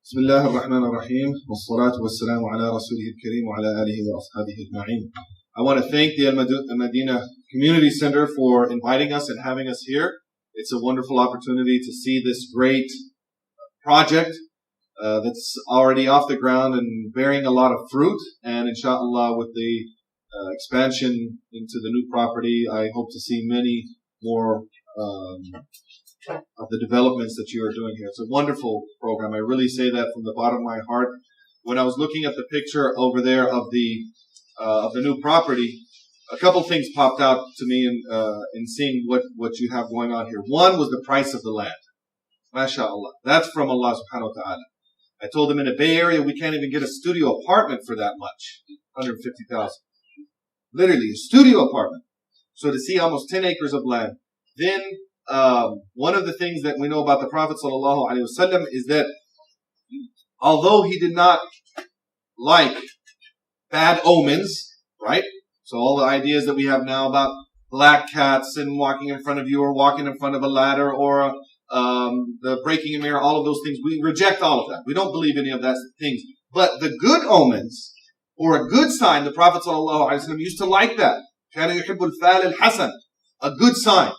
بسم الله الرحمن الرحيم والصلاة والسلام على رسوله الكريم وعلى آله وأصحابه أجمعين. I want to thank the Al-Madinah Community Center for inviting us and having us here. It's a wonderful opportunity to see this great project that's already off the ground and bearing a lot of fruit. And inshallah, with the expansion into the new property, I hope to see many more of the developments that you are doing here. It's a wonderful program. I really say that from the bottom of my heart. When I was looking at the picture over there of the new property, a couple things popped out to me in seeing what you have going on here. One was the price of the land. MashaAllah. That's from Allah subhanahu wa ta'ala. I told them in the Bay Area we can't even get a studio apartment for that much. 150,000. Literally, a studio apartment. So to see almost 10 acres of land. Then one of the things that we know about the Prophet ﷺ is that although he did not like bad omens, right? So all the ideas that we have now about black cats and walking in front of you or walking in front of a ladder or the breaking a mirror, all of those things, we reject all of that. We don't believe any of those things. But the good omens or a good sign, the Prophet ﷺ used to like that. كَانَ يُحِبُّ الْفَالِ الْحَسَنِ, a good sign.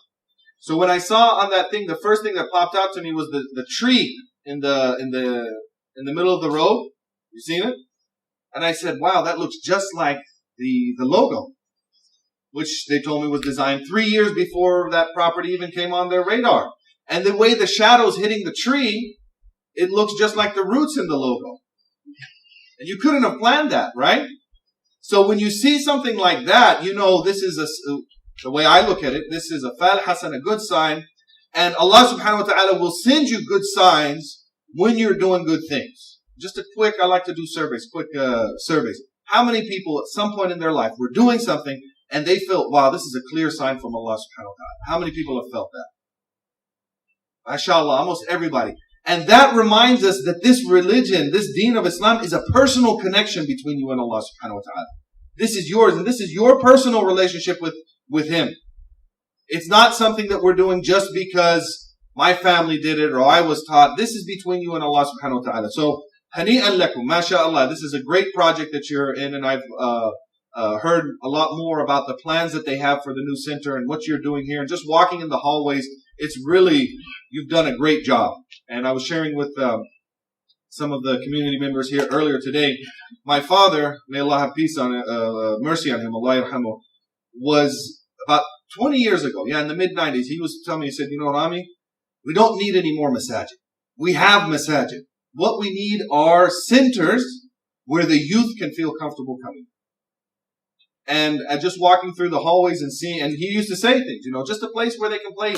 So when I saw on that thing, the first thing that popped out to me was the tree in the middle of the road. You seen it? And I said, wow, that looks just like the logo, which they told me was designed 3 years before that property even came on their radar. And the way the shadow's hitting the tree, it looks just like the roots in the logo. And you couldn't have planned that, right? So when you see something like that, you know this is the way I look at it, this is a fal hasan, a good sign. And Allah subhanahu wa ta'ala will send you good signs when you're doing good things. Just I like to do surveys, quick surveys. How many people at some point in their life were doing something and they felt, wow, this is a clear sign from Allah subhanahu wa ta'ala? How many people have felt that? MashaAllah, almost everybody. And that reminds us that this religion, this deen of Islam is a personal connection between you and Allah subhanahu wa ta'ala. This is yours and this is your personal relationship with Him. It's not something that we're doing just because my family did it or I was taught. This is between you and Allah subhanahu wa ta'ala. So, hani'an lakum, mashallah. This is a great project that you're in, and I've heard a lot more about the plans that they have for the new center and what you're doing here. And just walking in the hallways, it's really, you've done a great job. And I was sharing with some of the community members here earlier today. My father, may Allah have peace on mercy on him, Allah yarhamu, was about 20 years ago, in the mid-90s, he was telling me, he said, you know, Rami, we don't need any more masajid. We have masajid. What we need are centers where the youth can feel comfortable coming. And just walking through the hallways and seeing, and he used to say things, you know, just a place where they can play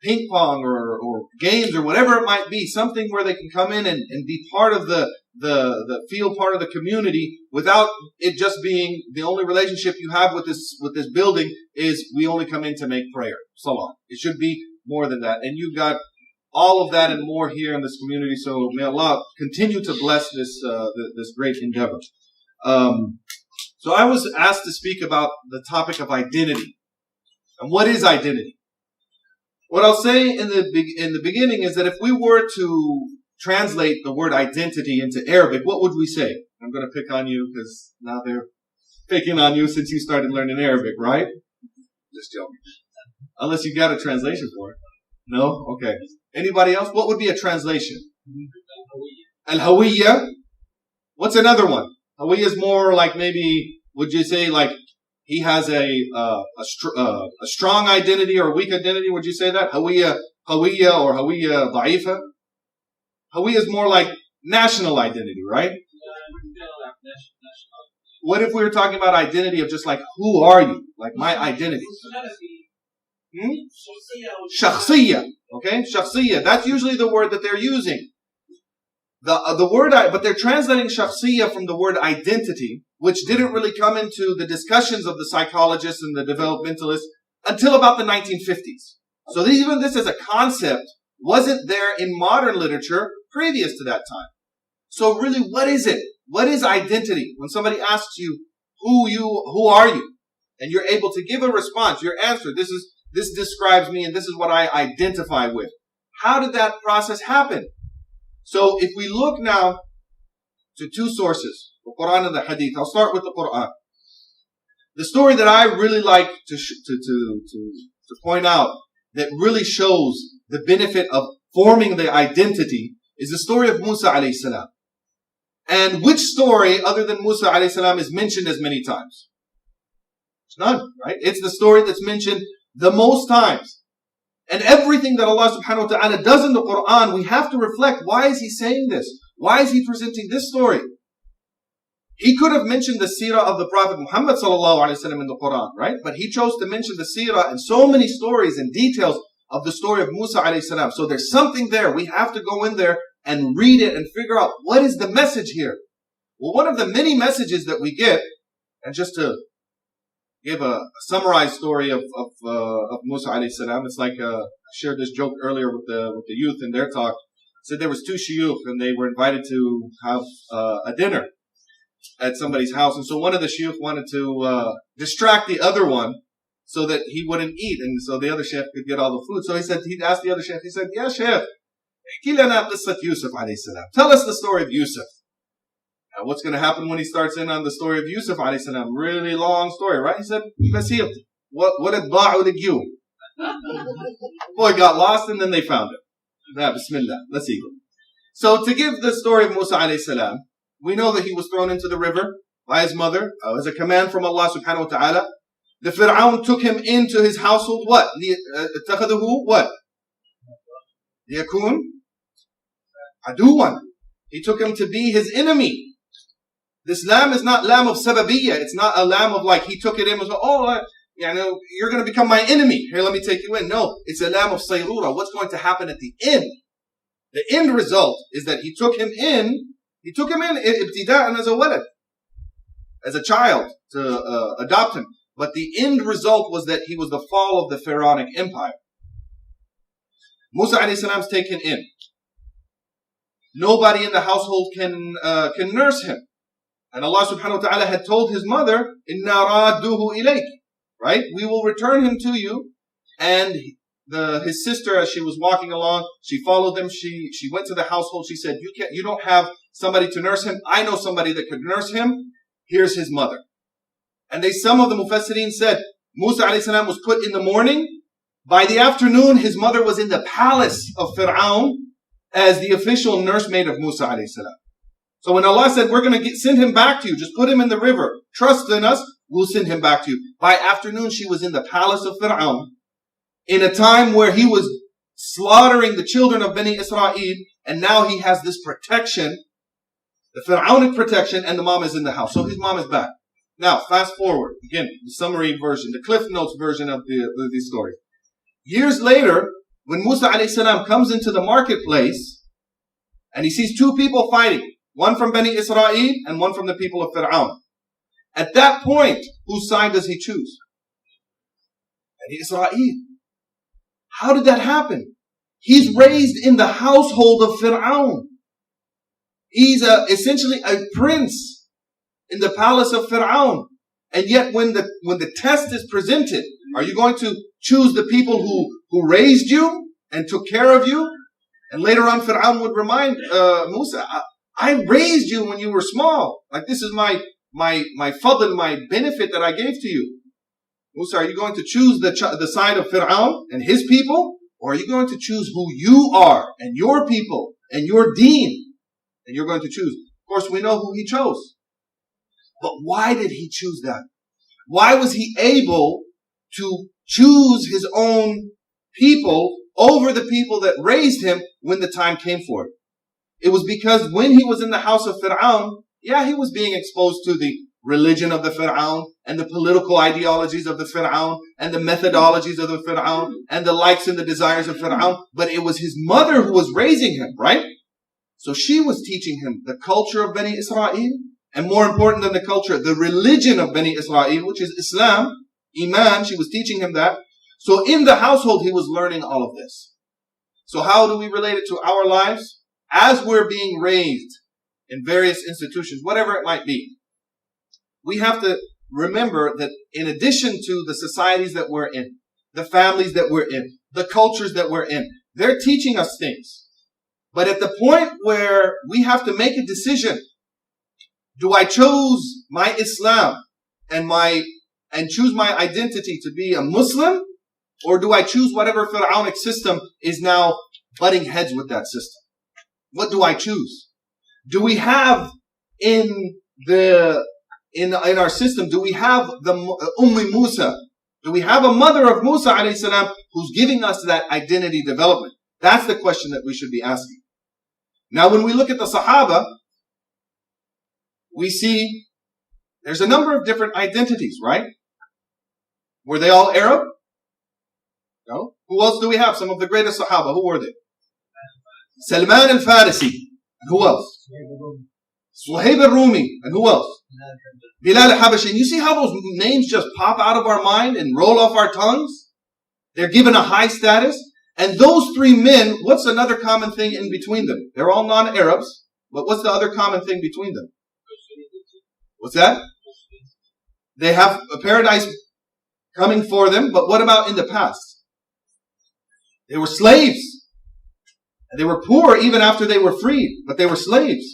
ping pong or games or whatever it might be, something where they can come in and be part of the feel part of the community without it just being the only relationship you have with this building is we only come in to make prayer, salah. It should be more than that. And you've got all of that and more here in this community. So may Allah continue to bless this great endeavor. So I was asked to speak about the topic of identity. And what is identity? What I'll say in the beginning is that if we were to translate the word identity into Arabic, what would we say? I'm going to pick on you because now they're picking on you since you started learning Arabic, right? Just joking. Unless you got a translation for it. No? Okay. Anybody else? What would be a translation? Al-Hawiyya. What's another one? Hawiyya is more like maybe, would you say like he has a strong identity or a weak identity? Would you say that? Hawiyya or Hawiyya da'ifa? Hawiyya is more like national identity, right? What if we were talking about identity of just like, who are you? Like my identity. Shakhsiyya. Okay? Shakhsiyya. That's usually the word that they're using. The word, but they're translating shakhsiyya from the word identity, which didn't really come into the discussions of the psychologists and the developmentalists until about the 1950s. So even this as a concept wasn't there in modern literature previous to that time. So really, what is it? What is identity? When somebody asks you, who are you? And you're able to give a response, your answer, this describes me and this is what I identify with. How did that process happen? So if we look now to two sources, the Quran and the Hadith, I'll start with the Quran. The story that I really like to point out that really shows the benefit of forming the identity is the story of Musa alayhi salam. And which story other than Musa alayhi salam is mentioned as many times? There's none, right? It's the story that's mentioned the most times. And everything that Allah subhanahu wa ta'ala does in the Quran, we have to reflect, why is He saying this? Why is He presenting this story? He could have mentioned the seerah of the Prophet Muhammad sallallahu alaihi wasallam in the Quran, right? But He chose to mention the seerah and so many stories and details of the story of Musa alayhi salam. So there's something there. We have to go in there and read it and figure out, what is the message here? Well, one of the many messages that we get, and just to give a summarized story of Musa alayhi salam, it's like I shared this joke earlier with the youth in their talk. Said there was two shuyukh and they were invited to have a dinner at somebody's house, and so one of the shuyukh wanted to distract the other one so that he wouldn't eat, and so the other sheikh could get all the food. So he asked the other sheikh, he said, "Ya sheikh, Yusuf alayhi salam. Tell us the story of Yusuf." Now, what's going to happen when he starts in on the story of Yusuf alayhi salam? Really long story, right? He said, "Basir, what did ba'u ligyu?" Boy got lost and then they found it. Bismillah. Let's see. So to give the story of Musa alayhi salam, we know that he was thrown into the river by his mother as a command from Allah subhanahu wa ta'ala. The Fir'aun took him into his household. What? اتخذه what? ليكون عدوا. He took him to be his enemy. This lamb is not lamb of sababiyya. It's not a lamb of like he took it in and was like, you're going to become my enemy. Here, let me take you in. No, it's a lamb of sayrura. What's going to happen at the end? The end result is that he took him in ibtida'an as a walad, as a child, to adopt him. But the end result was that he was the fall of the Pharaonic Empire. Musa alayhi salam is taken in. Nobody in the household can nurse him. And Allah subhanahu wa ta'ala had told his mother, "Inna radduhu ilayk." Right? We will return him to you. And his sister, as she was walking along, she followed them. She went to the household. She said, you don't have somebody to nurse him. I know somebody that could nurse him. Here's his mother. And some of the mufassirin said, Musa alayhi salam was put in the morning. By the afternoon, his mother was in the palace of Fir'aun as the official nursemaid of Musa alayhi salam. So when Allah said, we're going to send him back to you, just put him in the river, trust in us, we'll send him back to you. By afternoon, she was in the palace of Fir'aun in a time where he was slaughtering the children of Bani Israel, and now he has this protection, the Fir'aunic protection, and the mom is in the house. So his mom is back. Now, fast forward. Again, the summary version, the Cliff Notes version of the story. Years later, when Musa alayhi salam comes into the marketplace, and he sees two people fighting, one from Bani Israel and one from the people of Fir'aun. At that point, whose side does he choose? Bani Israel. How did that happen? He's raised in the household of Fir'aun. He's essentially a prince in the palace of Fir'aun. And yet when the test is presented, are you going to choose the people who raised you and took care of you? And later on, Fir'aun would remind Musa, I raised you when you were small. Like this is my fadl, my benefit that I gave to you. Musa, are you going to choose the side of Fir'aun and his people? Or are you going to choose who you are and your people and your deen? And you're going to choose. Of course, we know who he chose. But why did he choose that? Why was he able to choose his own people over the people that raised him when the time came for it? It was because when he was in the house of Fir'aun, he was being exposed to the religion of the Fir'aun and the political ideologies of the Fir'aun and the methodologies of the Fir'aun and the likes and the desires of Fir'aun. But it was his mother who was raising him, right? So she was teaching him the culture of Bani Israel, and more important than the culture, the religion of Bani Israel, which is Islam, Iman. She was teaching him that. So in the household, he was learning all of this. So how do we relate it to our lives? As we're being raised in various institutions, whatever it might be, we have to remember that in addition to the societies that we're in, the families that we're in, the cultures that we're in, they're teaching us things. But at the point where we have to make a decision, do I choose my Islam and choose my identity to be a Muslim, or do I choose whatever Pharaonic system is now butting heads with that system? What do I choose? Do we have in our system, do we have the Musa? Do we have a mother of Musa alayhi salam who's giving us that identity development? That's the question that we should be asking. Now, when we look at the Sahaba, we see there's a number of different identities, right? Were they all Arab? No. Who else do we have? Some of the greatest Sahaba. Who were they? Salman al-Farisi. And who else? Suhaib al-Rumi. And who else? Bilal al-Habashi. And you see how those names just pop out of our mind and roll off our tongues? They're given a high status. And those three men, what's another common thing in between them? They're all non-Arabs. But what's the other common thing between them? What's that? They have a paradise coming for them. But what about in the past? They were slaves. And they were poor even after they were freed. But they were slaves.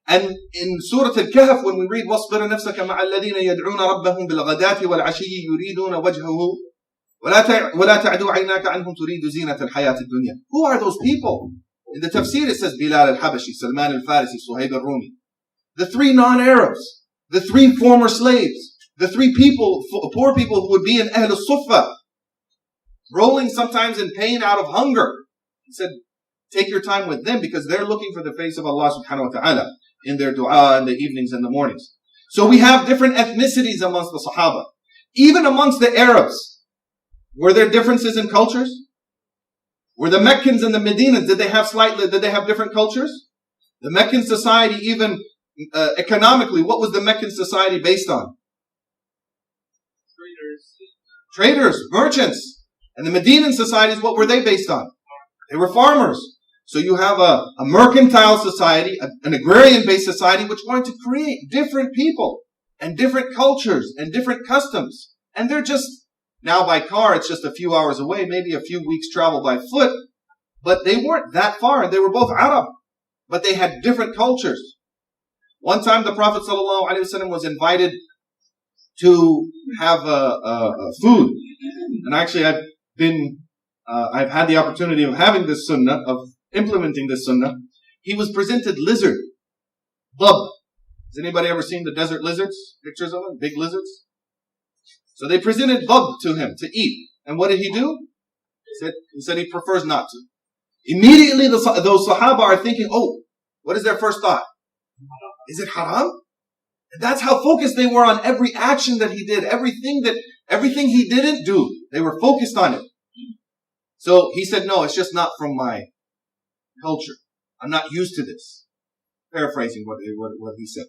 And in Surah Al-Kahf, when we read وَاصْبِرْ نَفْسَكَ مَعَ الَّذِينَ يَدْعُونَ رَبَّهُمْ بِالْغَدَاةِ وَالْعَشِيِّ يُرِيدُونَ وَجْهَهُ وَلَا تَعْدُ عَيْنَاكَ عَنْهُمْ تُرِيدُ زِينَةَ الْحَيَاةِ الدُّنْيَا. Who are those people? In the tafsir it says Bilal al-Habashi, Salman al-Farisi, Suhaib al-Rumi. The three non-Arabs, the three former slaves, the three people, poor people who would be in Ahl al-Suffa, rolling sometimes in pain out of hunger. He said, take your time with them because they're looking for the face of Allah subhanahu wa ta'ala in their dua in the evenings and the mornings. So we have different ethnicities amongst the Sahaba. Even amongst the Arabs, were there differences in cultures? Were the Meccans and the Medinas, did they have different cultures? The Meccan society, even economically, what was the Meccan society based on? Traders, merchants. And the Medinan societies, what were they based on? They were farmers. So you have a mercantile society, an agrarian-based society, which wanted to create different people and different cultures and different customs. And they're just, now by car, it's just a few hours away, maybe a few weeks travel by foot. But they weren't that far. They were both Arab. But they had different cultures. One time the Prophet ﷺ was invited to have food. And actually I've had the opportunity of having this sunnah, of implementing this sunnah. He was presented lizard, bub. Has anybody ever seen the desert lizards? Pictures of them? Big lizards? So they presented bub to him to eat. And what did he do? He said he prefers not to. Immediately those Sahaba are thinking, oh, what is their first thought? Is it haram? And that's how focused they were on every action that he did, everything he didn't do. They were focused on it. So he said, no, it's just not from my culture. I'm not used to this. Paraphrasing what he said.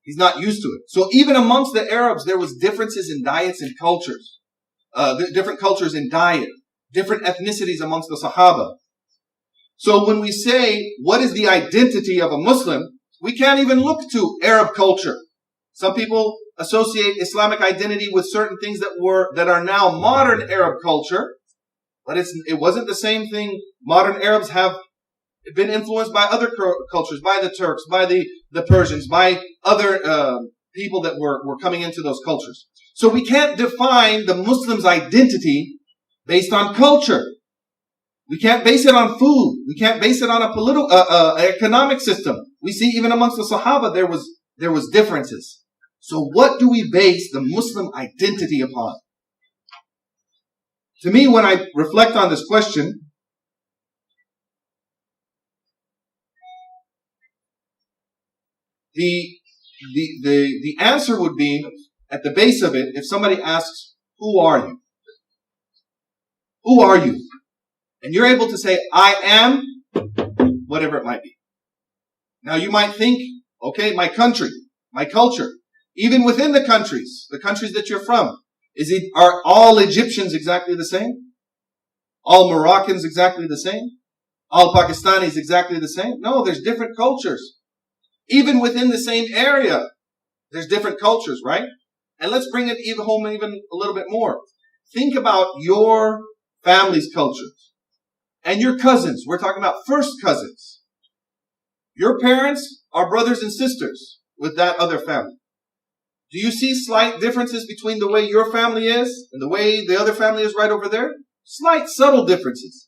He's not used to it. So even amongst the Arabs, there was differences in diets and cultures. Different cultures in diet. Different ethnicities amongst the Sahaba. So when we say, what is the identity of a Muslim? We can't even look to Arab culture. Some people associate Islamic identity with certain things that are now modern Arab culture. But it wasn't the same thing. Modern Arabs have been influenced by other cultures, by the Turks, by the Persians, by other people that were coming into those cultures. So we can't define the Muslim's identity based on culture. We can't base it on food. We can't base it on a political, economic system. We see even amongst the Sahaba there was differences. So what do we base the Muslim identity upon? To me, when I reflect on this question, the answer would be, at the base of it, if somebody asks, who are you? Who are you? And you're able to say, I am, whatever it might be. Now you might think, okay, my country, my culture, even within the countries that you're from, are all Egyptians exactly the same? All Moroccans exactly the same? All Pakistanis exactly the same? No, there's different cultures. Even within the same area, there's different cultures, right? And let's bring it home even a little bit more. Think about your family's culture and your cousins, we're talking about first cousins. Your parents are brothers and sisters with that other family. Do you see slight differences between the way your family is and the way the other family is right over there? Slight, subtle differences.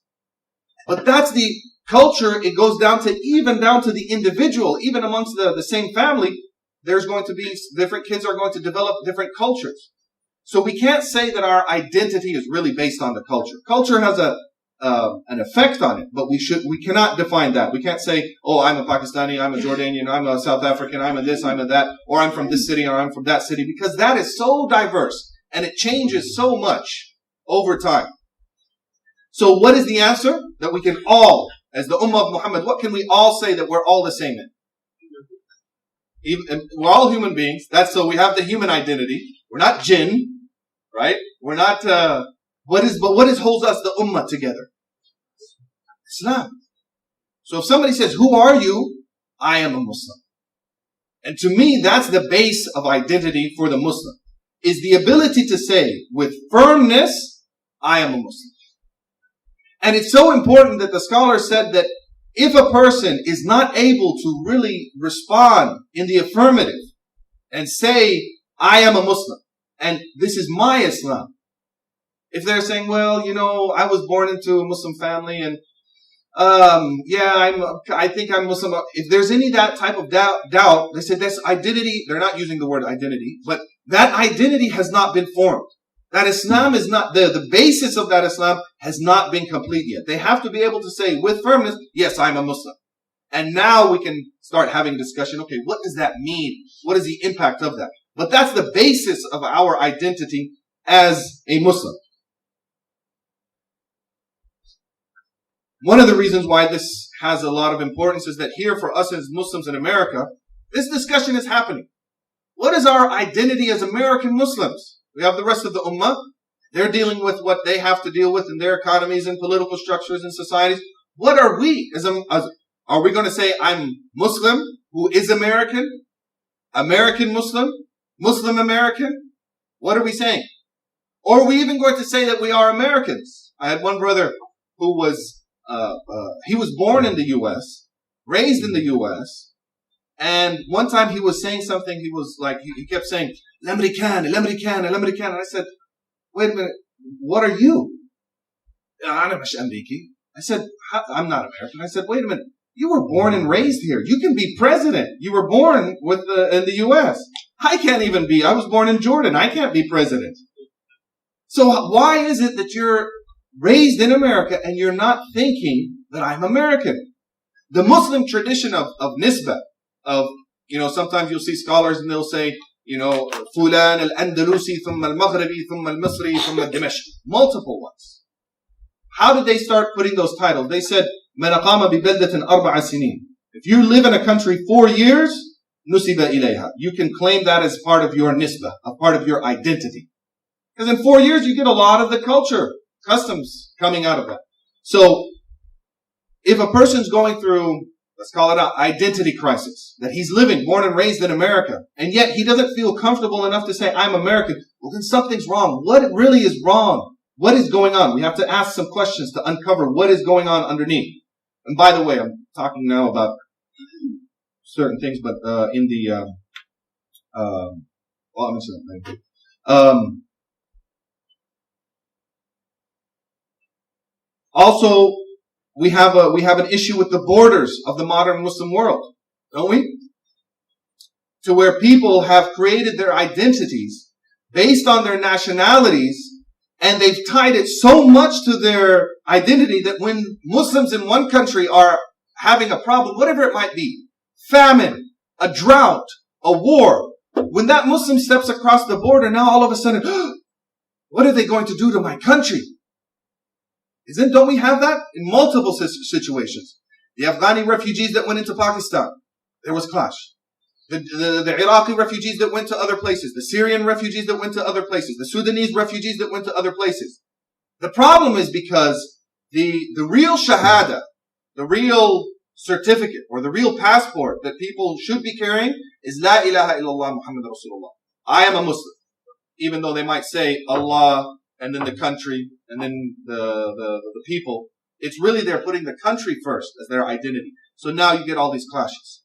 But that's the culture. It goes down to the individual. Even amongst the same family, there's going to be different kids are going to develop different cultures. So we can't say that our identity is really based on the culture. Culture has an effect on it, but we cannot define that. We can't say, oh, I'm a Pakistani, I'm a Jordanian, I'm a South African, I'm a this, I'm a that, or I'm from this city, or I'm from that city, because that is so diverse and it changes so much over time. So what is the answer? That we can all, as the Ummah of Muhammad, what can we all say that we're all the same in? We're all human beings. So we have the human identity. We're not jinn, right? We're not, what holds us, the Ummah, together? Islam. So if somebody says, who are you? I am a Muslim. And to me, that's the base of identity for the Muslim, is the ability to say with firmness, I am a Muslim. And it's so important that the scholar said that if a person is not able to really respond in the affirmative and say, I am a Muslim, and this is my Islam. If they're saying, well, I was born into a Muslim family and, I think I'm Muslim. If there's any that type of doubt, they say that's identity. They're not using the word identity, but that identity has not been formed. That Islam is not, the basis of that Islam has not been complete yet. They have to be able to say with firmness, yes, I'm a Muslim. And now we can start having discussion. Okay, what does that mean? What is the impact of that? But that's the basis of our identity as a Muslim. One of the reasons why this has a lot of importance is that here for us as Muslims in America, this discussion is happening. What is our identity as American Muslims? We have the rest of the Ummah. They're dealing with what they have to deal with in their economies and political structures and societies. What are we? Are we going to say I'm Muslim who is American? American Muslim? Muslim American? What are we saying? Or are we even going to say that we are Americans? I had one brother who was, he was born in the U.S., raised in the U.S., and one time he was saying something, he was like, he kept saying, L'American, L'American, L'American. And I said, wait a minute, what are you? I said, I'm not American. I said, wait a minute, you were born and raised here. You can be president. You were born in the U.S. I can't even be. I was born in Jordan. I can't be president. So why is it that you're raised in America and you're not thinking that I'm American? The Muslim tradition of nisbah, sometimes you'll see scholars and they'll say, Fulan al-Andalusi, thumma al-Maghribi, thumma al-Misri, thumma al-Dimashqi. Multiple ones. How did they start putting those titles? They said, Man aqama bi baldatin arba'a sinin. If you live in a country 4 years, nusiba ilayha. You can claim that as part of your nisbah, a part of your identity. Because in 4 years, you get a lot of the culture, customs coming out of that. So, if a person's going through, let's call it an identity crisis, that he's living, born and raised in America, and yet he doesn't feel comfortable enough to say, I'm American, well then something's wrong. What really is wrong? What is going on? We have to ask some questions to uncover what is going on underneath. And by the way, I'm talking now about certain things, but in the, also, we have an issue with the borders of the modern Muslim world, don't we? To where people have created their identities based on their nationalities, and they've tied it so much to their identity that when Muslims in one country are having a problem, whatever it might be, famine, a drought, a war, when that Muslim steps across the border, now all of a sudden, what are they going to do to my country? Don't we have that in multiple situations? The Afghani refugees that went into Pakistan, there was clash. The Iraqi refugees that went to other places, the Syrian refugees that went to other places, the Sudanese refugees that went to other places. The problem is because the real shahada, the real certificate or the real passport that people should be carrying is La ilaha illallah Muhammad Rasulullah. I am a Muslim. Even though they might say Allah and then the country and then the people. It's really they're putting the country first as their identity. So now you get all these clashes.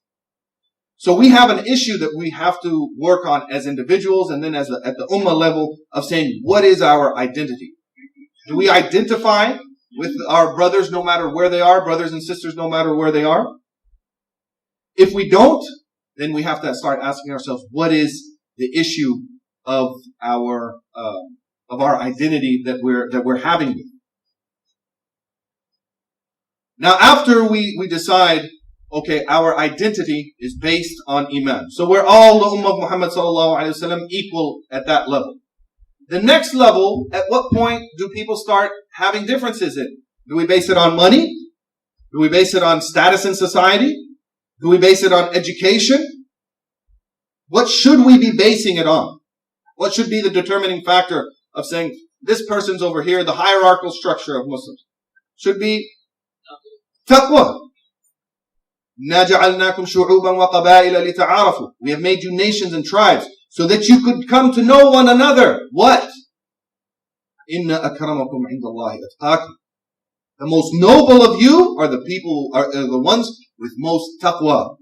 So we have an issue that we have to work on as individuals and then at the ummah level of saying, what is our identity? Do we identify with our brothers no matter where they are, brothers and sisters no matter where they are? If we don't, then we have to start asking ourselves, what is the issue of our identity that we're having? Now, after we decide, okay, our identity is based on Iman. So we're all the Ummah of Muhammad sallallahu alaihi wasallam equal at that level. The next level, at what point do people start having differences in? Do we base it on money? Do we base it on status in society? Do we base it on education? What should we be basing it on? What should be the determining factor of saying this person's over here, the hierarchical structure of Muslims? Should be Taqwa. نَجَعَلْنَاكُمْ شُعُوبًا وَقَبَائِلَ لِتَعَارَفُوا. We have made you nations and tribes so that you could come to know one another. What? إِنَّ أَكْرَمَكُمْ عِنْدَ اللَّهِ أَتْقَاكُمْ. The most noble of you are the people, are the ones with most taqwa.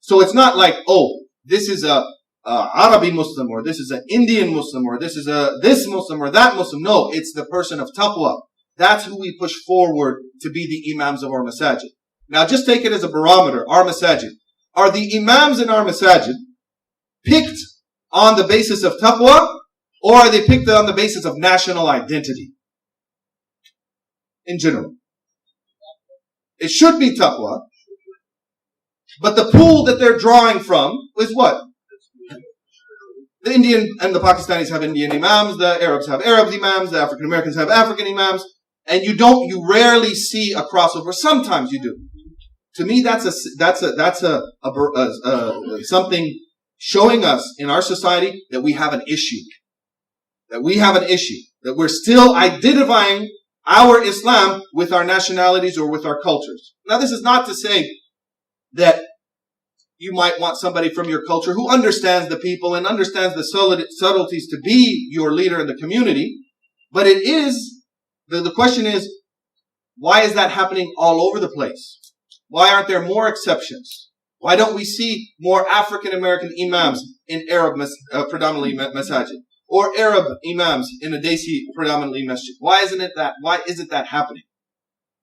So it's not like, oh, this is a Arabi Muslim, or this is an Indian Muslim, or this is this Muslim or that Muslim. No, it's the person of taqwa. That's who we push forward to be the imams of our masajid. Now just take it as a barometer, our masajid. Are the imams in our masajid picked on the basis of taqwa, or are they picked on the basis of national identity? In general. It should be taqwa, but the pool that they're drawing from is what? The Indian and the Pakistanis have Indian imams, the Arabs have Arab imams, the African Americans have African imams, and you rarely see a crossover. Sometimes you do. To me, that's something showing us in our society that we have an issue. That we're still identifying our Islam with our nationalities or with our cultures. Now, this is not to say that you might want somebody from your culture who understands the people and understands the subtleties to be your leader in the community. But it is, the question is, why is that happening all over the place? Why aren't there more exceptions? Why don't we see more African American imams in Arab predominantly masajid? Or Arab imams in a Desi predominantly masjid? Why isn't that happening?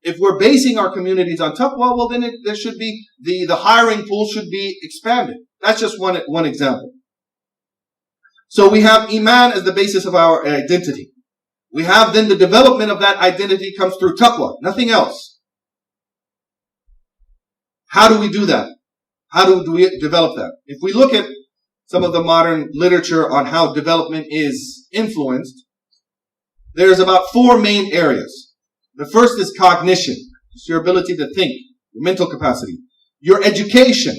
If we're basing our communities on taqwa, well then there should be, the hiring pool should be expanded. That's just one example. So we have Iman as the basis of our identity. We have then the development of that identity comes through taqwa, nothing else. How do we do that? How do we develop that? If we look at some of the modern literature on how development is influenced, there's about 4 main areas. The first is cognition. It's your ability to think, your mental capacity. Your education,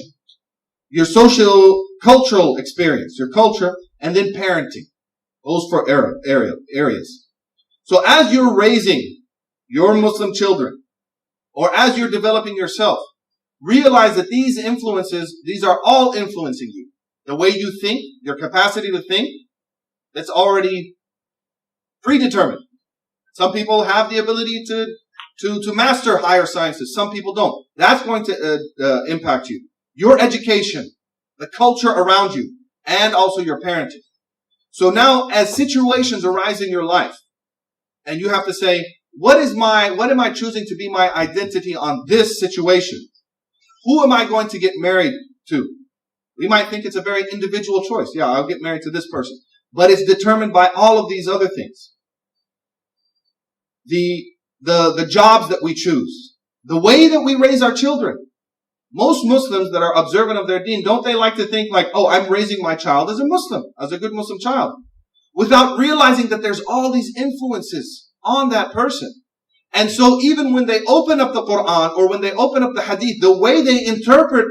your social, cultural experience, your culture, and then parenting. Those 4 areas. So as you're raising your Muslim children, or as you're developing yourself, realize that these are all influencing you. The way you think, your capacity to think, that's already predetermined. Some people have the ability to master higher sciences. Some people don't. That's going to impact you. Your education, the culture around you, and also your parenting. So now, as situations arise in your life, and you have to say, what am I choosing to be my identity on this situation? Who am I going to get married to? We might think it's a very individual choice. Yeah, I'll get married to this person. But it's determined by all of these other things. The jobs that we choose. The way that we raise our children. Most Muslims that are observant of their deen, don't they like to think like, oh, I'm raising my child as a Muslim, as a good Muslim child. Without realizing that there's all these influences on that person. And so even when they open up the Quran or when they open up the Hadith, the way they interpret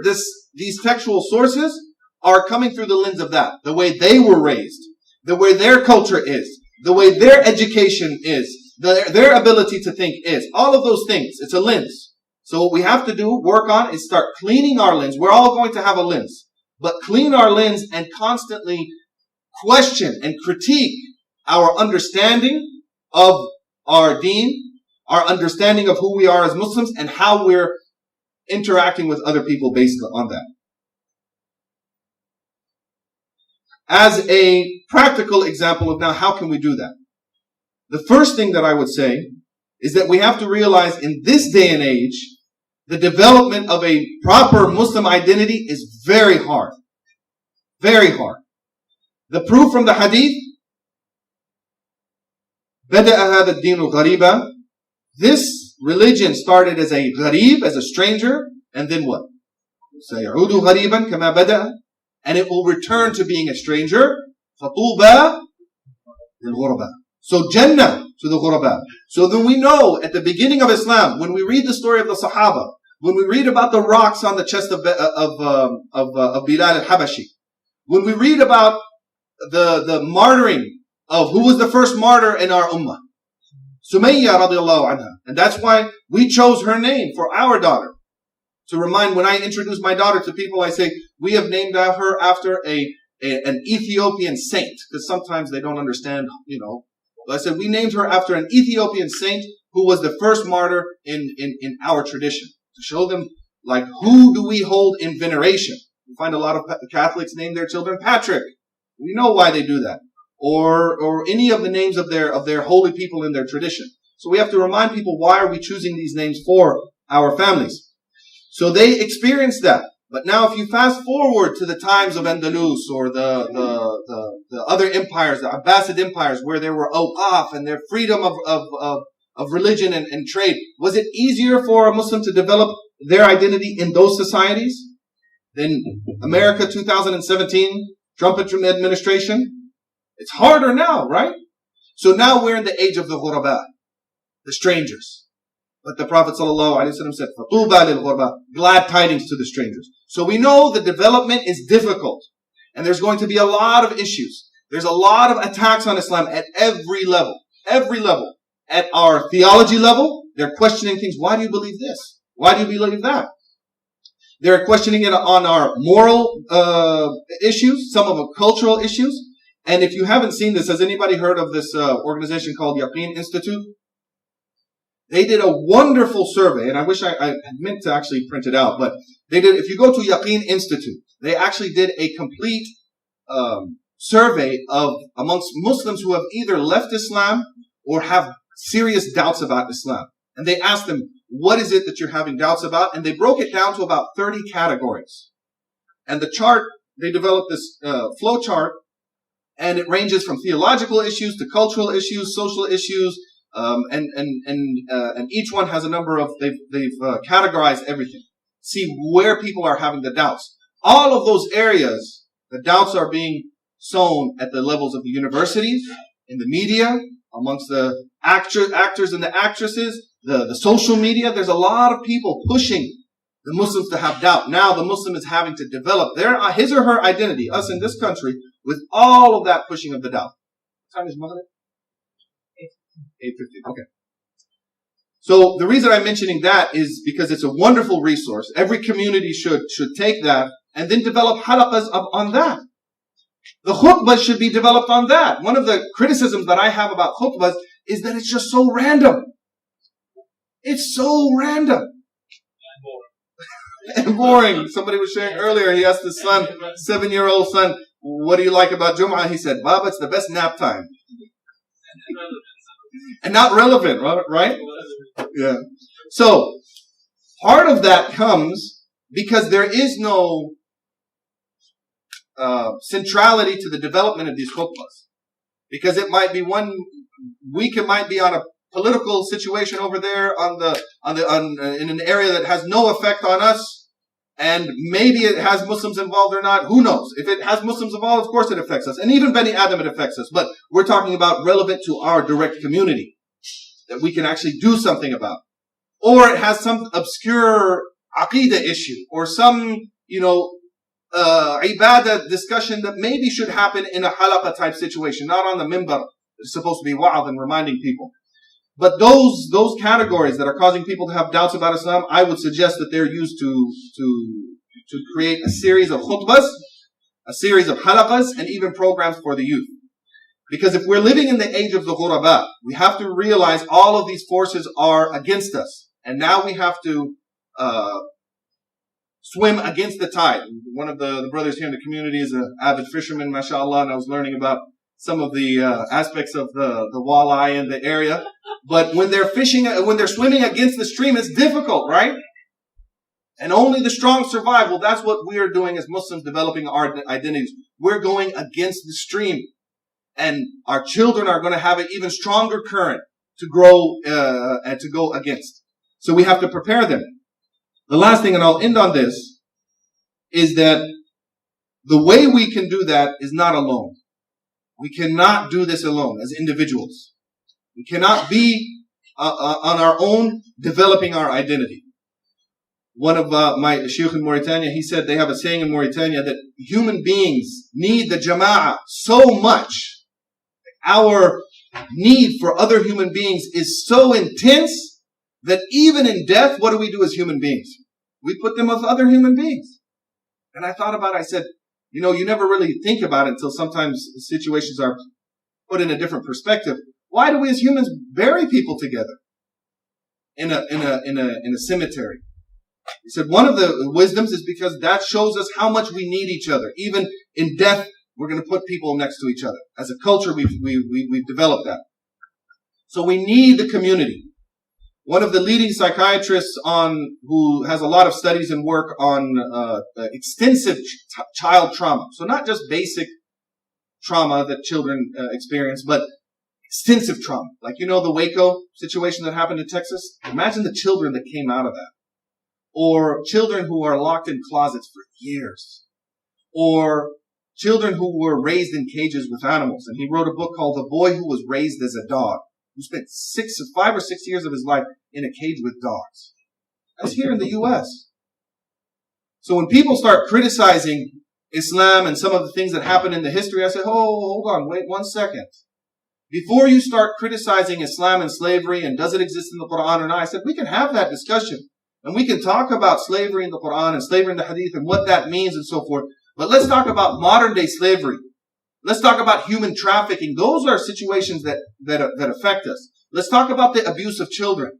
these textual sources are coming through the lens of that. The way they were raised, the way their culture is, the way their education is, their ability to think is. All of those things. It's a lens. So what we have to do, work on, is start cleaning our lens. We're all going to have a lens. But clean our lens and constantly question and critique our understanding of our deen, our understanding of who we are as Muslims and how we're interacting with other people based on that. As a practical example of now, how can we do that? The first thing that I would say is that we have to realize in this day and age, the development of a proper Muslim identity is very hard. Very hard. The proof from the hadith, بدأ هذا الدين غريبا. This religion started as a gharib, as a stranger, and then what? سيعود غريبا كما بدأ. And it will return to being a stranger. فطوبى للغرباء. So Jannah to the ghuraba. So then we know at the beginning of Islam, when we read the story of the Sahaba, when we read about the rocks on the chest of Bilal al-Habashi, when we read about the martyring of who was the first martyr in our ummah, Sumayya radiallahu anha. And that's why we chose her name for our daughter. To remind, when I introduce my daughter to people, I say, we have named her after an Ethiopian saint. Because sometimes they don't understand, I said, we named her after an Ethiopian saint who was the first martyr in our tradition. To show them, like, who do we hold in veneration? You find a lot of Catholics name their children Patrick. We know why they do that. Or any of the names of their holy people in their tradition. So we have to remind people, why are we choosing these names for our families? So they experienced that. But now if you fast forward to the times of Andalus or the other empires, the Abbasid empires, where there were awqaf and their freedom of religion and trade, was it easier for a Muslim to develop their identity in those societies than America 2017, Trump administration? It's harder now, right? So now we're in the age of the ghuraba, the strangers. But the Prophet ﷺ said, فَطُوبَى لِلْغُرْبَى, glad tidings to the strangers. So we know the development is difficult. And there's going to be a lot of issues. There's a lot of attacks on Islam at every level. Every level. At our theology level, they're questioning things. Why do you believe this? Why do you believe that? They're questioning it on our moral issues, some of the cultural issues. And if you haven't seen this, has anybody heard of this organization called Yaqeen Institute? They did a wonderful survey, and I wish I meant to actually print it out, but they did. If you go to Yaqeen Institute, they actually did a complete survey of amongst Muslims who have either left Islam or have serious doubts about Islam. And they asked them, what is it that you're having doubts about? And they broke it down to about 30 categories. And the chart, they developed this flow chart, and it ranges from theological issues to cultural issues, social issues, and each one has a number of, they've categorized everything. See where people are having the doubts. All of those areas, the doubts are being sown at the levels of the universities, in the media, amongst the actors and the actresses, the social media. There's a lot of people pushing the Muslims to have doubt. Now the Muslim is having to develop his or her identity, us in this country, with all of that pushing of the doubt. What time is Maghrib? 8:50. Okay. So the reason I'm mentioning that is because it's a wonderful resource. Every community should take that and then develop halaqas on that. The khutbahs should be developed on that. One of the criticisms that I have about khutbahs is that it's just so random. It's so random. And boring. Somebody was sharing earlier, he asked his son, 7-year-old son, what do you like about Jum'ah? He said, Baba, it's the best nap time. And not relevant, right? Yeah. So, part of that comes because there is no centrality to the development of these khutbahs. Because it might be one week, it might be on a political situation over there in an area that has no effect on us. And maybe it has Muslims involved or not. Who knows? If it has Muslims involved, of course it affects us. And even Bani Adam, it affects us. But we're talking about relevant to our direct community that we can actually do something about. Or it has some obscure aqidah issue or some, ibadah discussion that maybe should happen in a halaqa type situation, not on the minbar. It's supposed to be wa'ad and reminding people. But those categories that are causing people to have doubts about Islam, I would suggest that they're used to create a series of khutbahs, a series of halaqas, and even programs for the youth. Because if we're living in the age of the ghuraba, we have to realize all of these forces are against us. And now we have to swim against the tide. One of the brothers here in the community is an avid fisherman, mashallah, and I was learning about some of the aspects of the walleye in the area. But when they're swimming against the stream, it's difficult, right? And only the strong survive. Well, that's what we are doing as Muslims, developing our identities. We're going against the stream. And our children are going to have an even stronger current to grow and to go against. So we have to prepare them. The last thing, and I'll end on this, is that the way we can do that is not alone. We cannot do this alone as individuals. We cannot be on our own developing our identity. One of my Shaykh in Mauritania, he said they have a saying in Mauritania that human beings need the jama'ah so much. Our need for other human beings is so intense that even in death, what do we do as human beings? We put them with other human beings. And I thought about it, I said, you know, you never really think about it until sometimes situations are put in a different perspective. Why do we as humans bury people together in a cemetery? He said one of the wisdoms is because that shows us how much we need each other. Even in death, we're going to put people next to each other. As a culture, we've developed that. So we need the community. One of the leading psychiatrists who has a lot of studies and work on extensive child trauma. So not just basic trauma that children experience, but extensive trauma. Like, you know, the Waco situation that happened in Texas? Imagine the children that came out of that. Or children who are locked in closets for years. Or children who were raised in cages with animals. And he wrote a book called The Boy Who Was Raised as a Dog, who spent 5 or 6 years of his life in a cage with dogs. That's here in the U.S. So when people start criticizing Islam and some of the things that happened in the history, I say, oh, hold on, wait 1 second. Before you start criticizing Islam and slavery and does it exist in the Quran or not, I said, we can have that discussion. And we can talk about slavery in the Quran and slavery in the Hadith and what that means and so forth. But let's talk about modern day slavery. Let's talk about human trafficking. Those are situations that affect us. Let's talk about the abuse of children.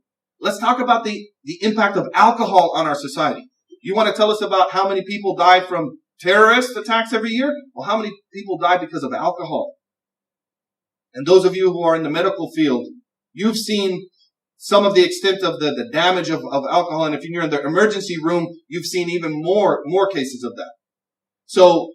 Let's talk about the impact of alcohol on our society. You want to tell us about how many people die from terrorist attacks every year? Well, how many people die because of alcohol? And those of you who are in the medical field, you've seen some of the extent of the damage of alcohol. And if you're in the emergency room, you've seen even more cases of that. So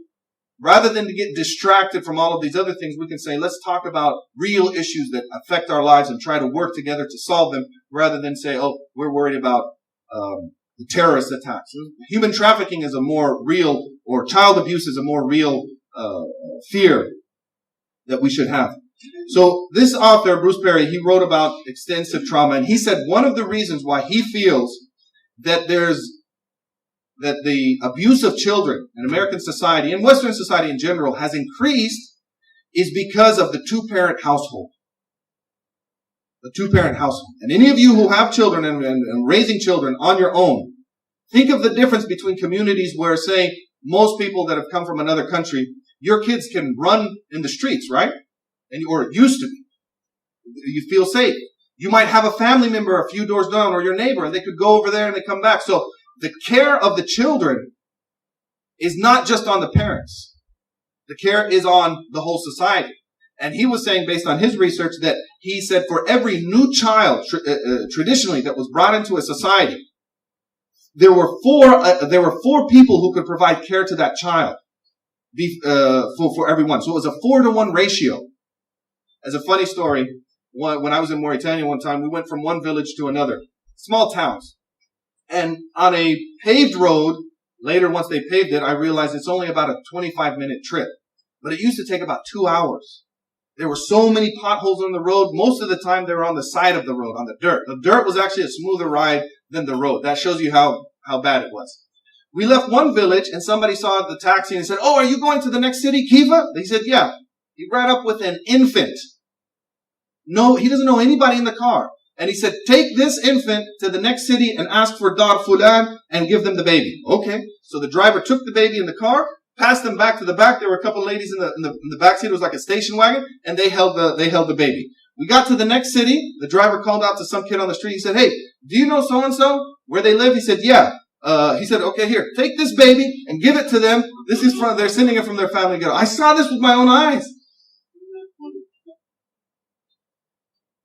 rather than to get distracted from all of these other things, we can say, let's talk about real issues that affect our lives and try to work together to solve them rather than say, oh, we're worried about the terrorist attacks. Human trafficking is a more real, or child abuse is a more real fear that we should have. So this author, Bruce Perry, he wrote about extensive trauma, and he said one of the reasons why he feels that that the abuse of children in American society and Western society in general has increased is because of the two-parent household. The two-parent household. And any of you who have children and raising children on your own, think of the difference between communities where, say, most people that have come from another country, your kids can run in the streets, right? Or it used to be. You feel safe. You might have a family member a few doors down or your neighbor, and they could go over there and they come back. So the care of the children is not just on the parents. The care is on the whole society. And he was saying, based on his research, that he said for every new child traditionally that was brought into a society, there were four people who could provide care to that child for everyone. So it was a 4-to-1 ratio. As a funny story, when I was in Mauritania one time, we went from one village to another, small towns. And on a paved road, later once they paved it, I realized it's only about a 25-minute trip. But it used to take about 2 hours. There were so many potholes on the road. Most of the time they were on the side of the road, on the dirt. The dirt was actually a smoother ride than the road. That shows you how bad it was. We left one village and somebody saw the taxi and said, "Oh, are you going to the next city, Kiva?" He said, "Yeah." He brought up with an infant. No, he doesn't know anybody in the car. And he said, "Take this infant to the next city and ask for Dar Fulan and give them the baby." Okay. So the driver took the baby in the car passed them back to the back. There were a couple of ladies in the back seat. It was like a station wagon, and they held the baby. We got to the next city. The driver called out to some kid on the street. He said, "Hey, do you know so-and-so? Where they live?" He said, "Yeah." He said, "Okay, here, take this baby and give it to them. This is they're sending it from their family ghetto." I saw this with my own eyes.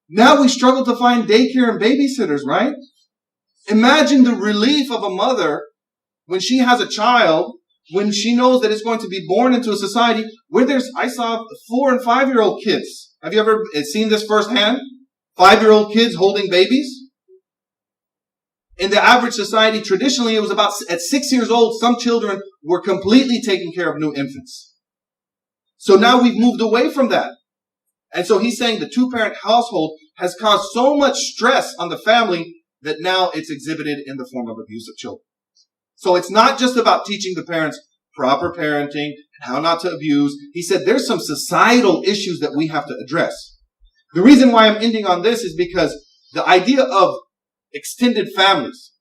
Now we struggle to find daycare and babysitters, right? Imagine the relief of a mother when she has a child, when she knows that it's going to be born into a society where I saw 4 and 5-year-old kids. Have you ever seen this firsthand? 5-year-old kids holding babies? In the average society, traditionally, it was about at 6 years old, some children were completely taking care of new infants. So now we've moved away from that. And so he's saying the 2-parent household has caused so much stress on the family that now it's exhibited in the form of abuse of children. So it's not just about teaching the parents proper parenting, how not to abuse. He said there's some societal issues that we have to address. The reason why I'm ending on this is because the idea of extended families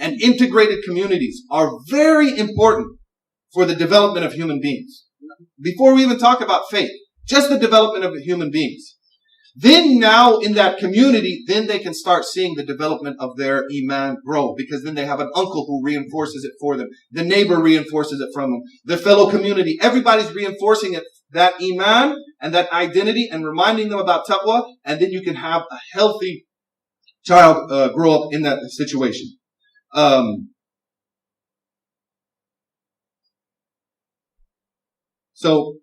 and integrated communities are very important for the development of human beings. Before we even talk about faith, just the development of human beings. Then now in that community, then they can start seeing the development of their iman grow, because then they have an uncle who reinforces it for them. The neighbor reinforces it from them. The fellow community, everybody's reinforcing it, that iman and that identity and reminding them about taqwa, and then you can have a healthy child grow up in that situation. So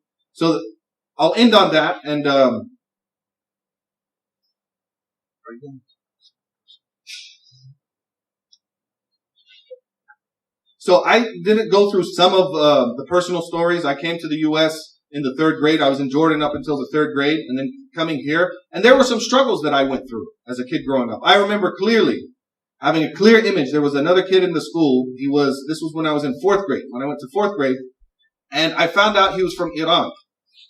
I'll end on that, and so I didn't go through some of the personal stories. I came to the U.S. in the 3rd grade. I was in Jordan up until the 3rd grade, and then coming here. And there were some struggles that I went through as a kid growing up. I remember clearly having a clear image. There was another kid in the school. This was when I was in 4th grade. When I went to 4th grade, and I found out he was from Iran.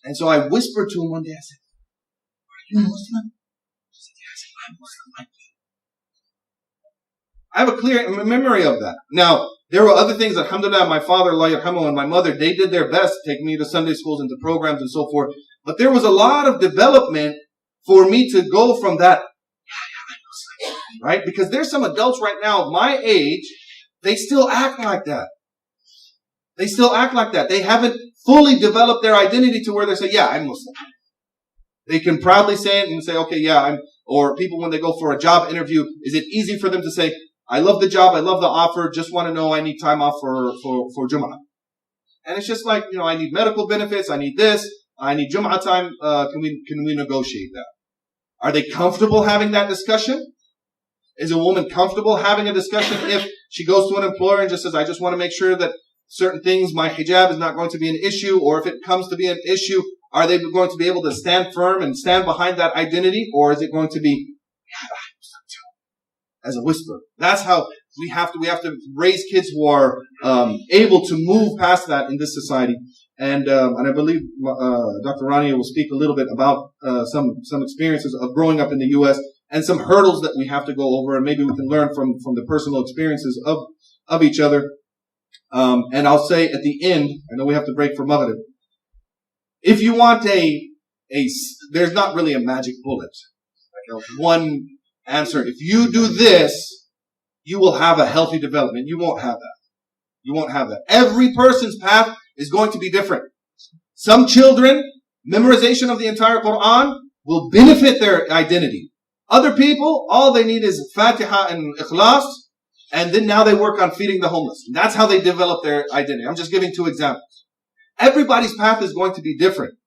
And so I whispered to him one day, I said, "Are you Muslim?" He said, "Yes, I'm Muslim." I have a clear memory of that. Now, there were other things, alhamdulillah, my father, Allah yarhamu, and my mother, they did their best to take me to Sunday schools and to programs and so forth. But there was a lot of development for me to go from that, right? Because there's some adults right now of my age, they still act like that. They still act like that. They haven't fully developed their identity to where they say, "Yeah, I'm Muslim." They can proudly say it and say, "Okay, yeah, or people when they go for a job interview, is it easy for them to say, "I love the job, I love the offer, just want to know I need time off for Jum'ah." And it's just like, I need medical benefits, I need this, I need Jum'ah time, can we negotiate that? Are they comfortable having that discussion? Is a woman comfortable having a discussion if she goes to an employer and just says, "I just want to make sure that certain things, my hijab is not going to be an issue," or if it comes to be an issue, are they going to be able to stand firm and stand behind that identity? Or is it going to be, "Yeah, I'm Muslim too," as a whisper? That's how we have to raise kids who are able to move past that in this society. And I believe Dr. Rania will speak a little bit about some experiences of growing up in the U.S. and some hurdles that we have to go over, and maybe we can learn from the personal experiences of each other. And I'll say at the end, I know we have to break for Maghrib. If you want there's not really a magic bullet, like a one answer. If you do this, you will have a healthy development. You won't have that. You won't have that. Every person's path is going to be different. Some children, memorization of the entire Quran will benefit their identity. Other people, all they need is Fatiha and Ikhlas, and then now they work on feeding the homeless. That's how they develop their identity. I'm just giving 2 examples. Everybody's path is going to be different.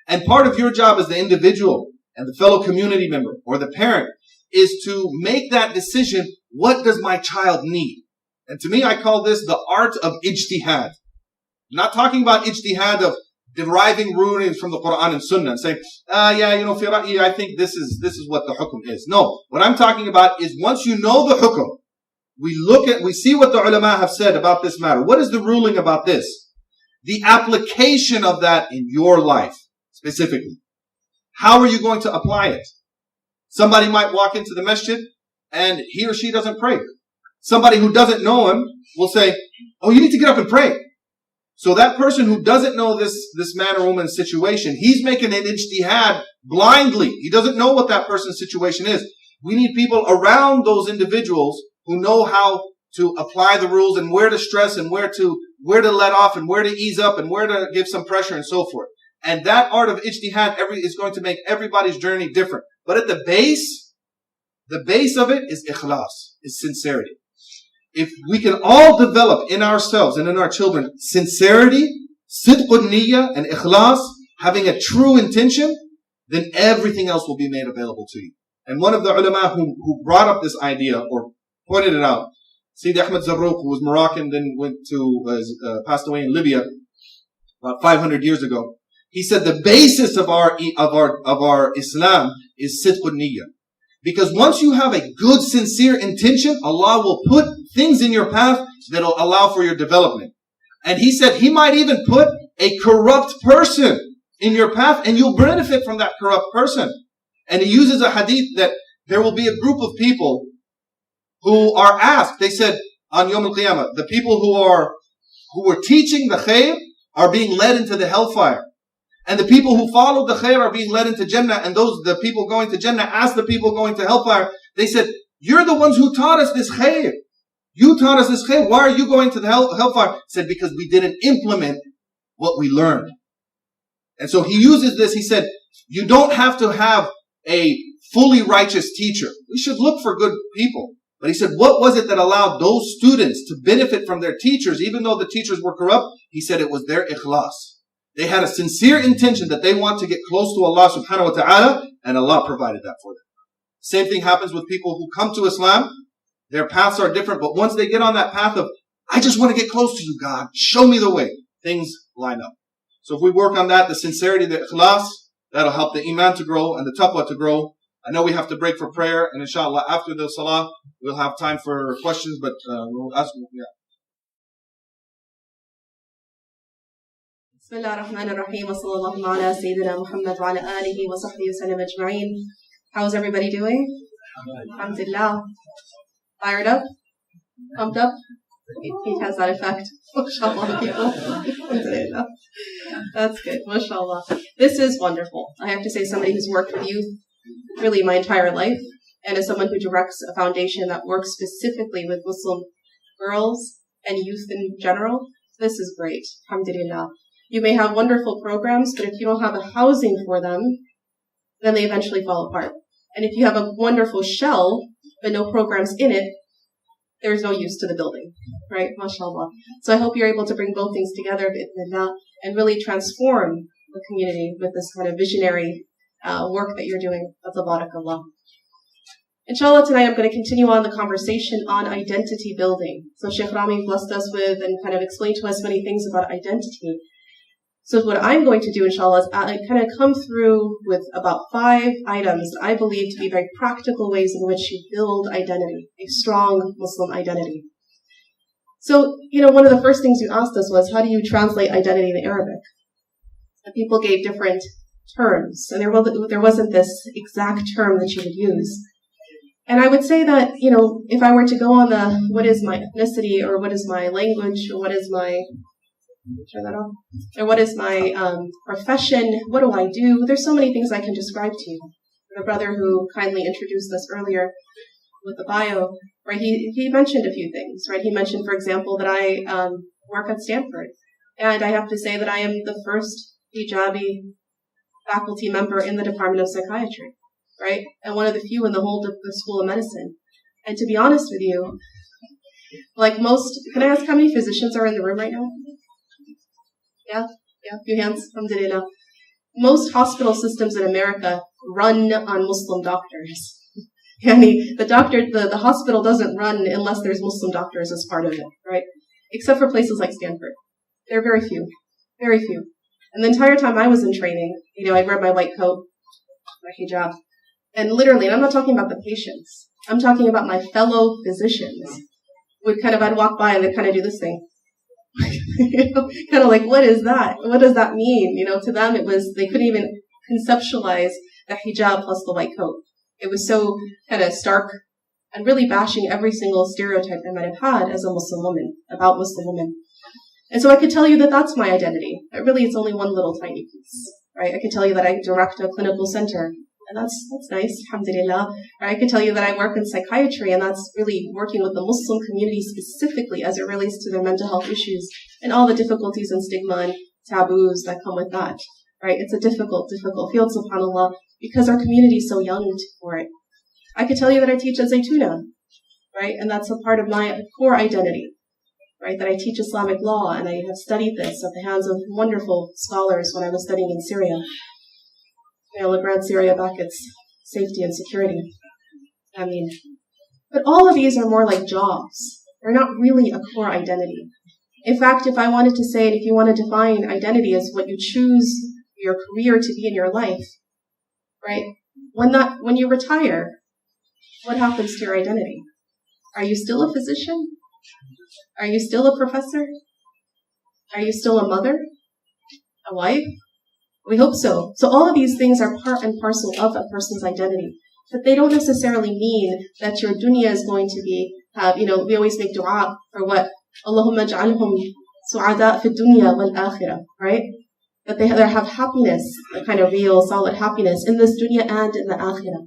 And part of your job as the individual and the fellow community member or the parent is to make that decision. What does my child need? And to me, I call this the art of ijtihad. I'm not talking about ijtihad of deriving rulings from the Quran and Sunnah and saying, fi ra'yi, I think this is what the hukum is. No, what I'm talking about is once you know the hukum, we see what the ulama have said about this matter. What is the ruling about this? The application of that in your life, specifically. How are you going to apply it? Somebody might walk into the masjid and he or she doesn't pray. Somebody who doesn't know him will say, "Oh, you need to get up and pray." So that person who doesn't know this man or woman's situation, he's making an ijtihad blindly. He doesn't know what that person's situation is. We need people around those individuals who know how to apply the rules and where to stress and where to let off and where to ease up and where to give some pressure and so forth. And that art of ijtihad is going to make everybody's journey different. But at the base of it is ikhlas, is sincerity. If we can all develop in ourselves and in our children sincerity, sidqun niyyah and ikhlas, having a true intention, then everything else will be made available to you. And one of the ulama who brought up this idea or pointed it out, Sayyid Ahmad Zarruq, who was Moroccan, then went to passed away in Libya about 500 years ago. He said the basis of our Islam is sidqun niyyah. Because once you have a good, sincere intention, Allah will put things in your path that will allow for your development. And he said he might even put a corrupt person in your path and you'll benefit from that corrupt person. And he uses a hadith that there will be a group of people who are asked, they said on Yawm al-Qiyamah, the people who were teaching the khair are being led into the hellfire. And the people who followed the khair are being led into Jannah. And the people going to Jannah asked the people going to hellfire. They said, you're the ones who taught us this khair. You taught us this khair. Why are you going to the hellfire? He said, because we didn't implement what we learned. And so he uses this. He said, you don't have to have a fully righteous teacher. We should look for good people. But he said, what was it that allowed those students to benefit from their teachers, even though the teachers were corrupt? He said it was their ikhlas. They had a sincere intention that they want to get close to Allah subhanahu wa ta'ala, and Allah provided that for them. Same thing happens with people who come to Islam. Their paths are different, but once they get on that path of, I just want to get close to you, God, show me the way, things line up. So if we work on that, the sincerity, the ikhlas, that'll help the iman to grow and the taqwa to grow. I know we have to break for prayer, and inshallah, after the salah, we'll have time for questions, but we'll ask them. Yeah. بسم الله الرحمن الرحيم وصلى الله على سيدنا محمد وعلى آله وصحبه وسلم أجمعين. How's everybody doing? Alhamdulillah. Fired up? Pumped up? He has that effect. MashaAllah, people. That's good. MashaAllah. This is wonderful. I have to say, somebody who's worked with youth really my entire life, and as someone who directs a foundation that works specifically with Muslim girls and youth in general, this is great. Alhamdulillah. You may have wonderful programs, but if you don't have a housing for them, then they eventually fall apart. And if you have a wonderful shell, but no programs in it, there's no use to the building, right? MashaAllah. So I hope you're able to bring both things together and really transform the community with this kind of visionary work that you're doing of the Barakallah. Inshallah, tonight I'm going to continue on the conversation on identity building. So Shaykh Rami blessed us with and kind of explained to us many things about identity. So what I'm going to do, inshallah, is I kind of come through with about 5 items that I believe to be very practical ways in which you build identity, a strong Muslim identity. So, one of the first things you asked us was, how do you translate identity in Arabic? And people gave different terms, and there wasn't this exact term that you would use. And I would say that, if I were to go on the, what is my ethnicity, or what is my language, or what is my, turn that off, or what is my profession, what do I do? There's so many things I can describe to you. The brother who kindly introduced us earlier with the bio, right, he mentioned a few things, right? He mentioned, for example, that I work at Stanford, and I have to say that I am the first hijabi faculty member in the Department of Psychiatry, right? And one of the few in the whole the School of Medicine. And to be honest with you, like most, can I ask how many physicians are in the room right now? Yeah, a few hands. Alhamdulillah. Most hospital systems in America run on Muslim doctors. The hospital doesn't run unless there's Muslim doctors as part of it, right? Except for places like Stanford. There are very few. Very few. And the entire time I was in training, I'd wear my white coat, my hijab, and literally, and I'm not talking about the patients, I'm talking about my fellow physicians. I'd walk by and they'd kind of do this thing. Kind of like, what is that? What does that mean? To them they couldn't even conceptualize the hijab plus the white coat. It was so kind of stark and really bashing every single stereotype I might have had as a Muslim woman, about Muslim women. And so I could tell you that that's my identity. But really, it's only one little tiny piece, right? I could tell you that I direct a clinical center, and that's nice, alhamdulillah. Or I could tell you that I work in psychiatry, and that's really working with the Muslim community specifically as it relates to their mental health issues and all the difficulties and stigma and taboos that come with that, right? It's a difficult field, subhanAllah, because our community is so young for it. I could tell you that I teach at Zaytuna, right? And that's a part of my core identity, right? That I teach Islamic law, and I have studied this at the hands of wonderful scholars when I was studying in Syria. May Allah grant Syria back its safety and security. I mean, but all of these are more like jobs. They're not really a core identity. In fact, if I wanted to say, if you want to define identity as what you choose your career to be in your life, right? When you retire, what happens to your identity? Are you still a physician? Are you still a professor? Are you still a mother? A wife? We hope so. So all of these things are part and parcel of a person's identity. But they don't necessarily mean that your dunya is going to be, we always make dua for what? Allahumma ja'alhum su'ada fi dunya wal akhirah, right? That they have happiness, a kind of real, solid happiness in this dunya and in the akhirah.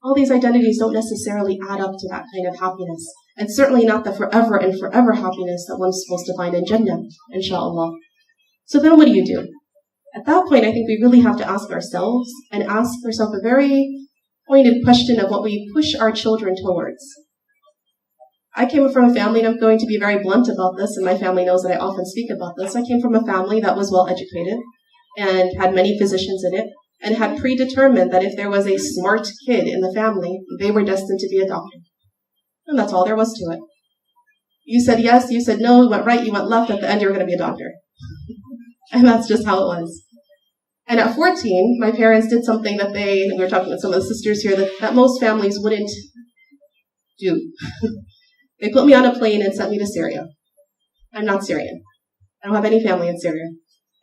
All these identities don't necessarily add up to that kind of happiness. And certainly not the forever and forever happiness that one's supposed to find in Jannah, inshallah. So then what do you do? At that point, I think we really have to ask ourselves and ask ourselves a very pointed question of what we push our children towards. I came from a family, and I'm going to be very blunt about this, and my family knows that I often speak about this. I came from a family that was well educated and had many physicians in it, and had predetermined that if there was a smart kid in the family, they were destined to be a doctor. And that's all there was to it. You said yes, you said no, you went right, you went left, at the end you were going to be a doctor. And that's just how it was. And at 14, my parents did something that we were talking with some of the sisters here, that most families wouldn't do. They put me on a plane and sent me to Syria. I'm not Syrian. I don't have any family in Syria.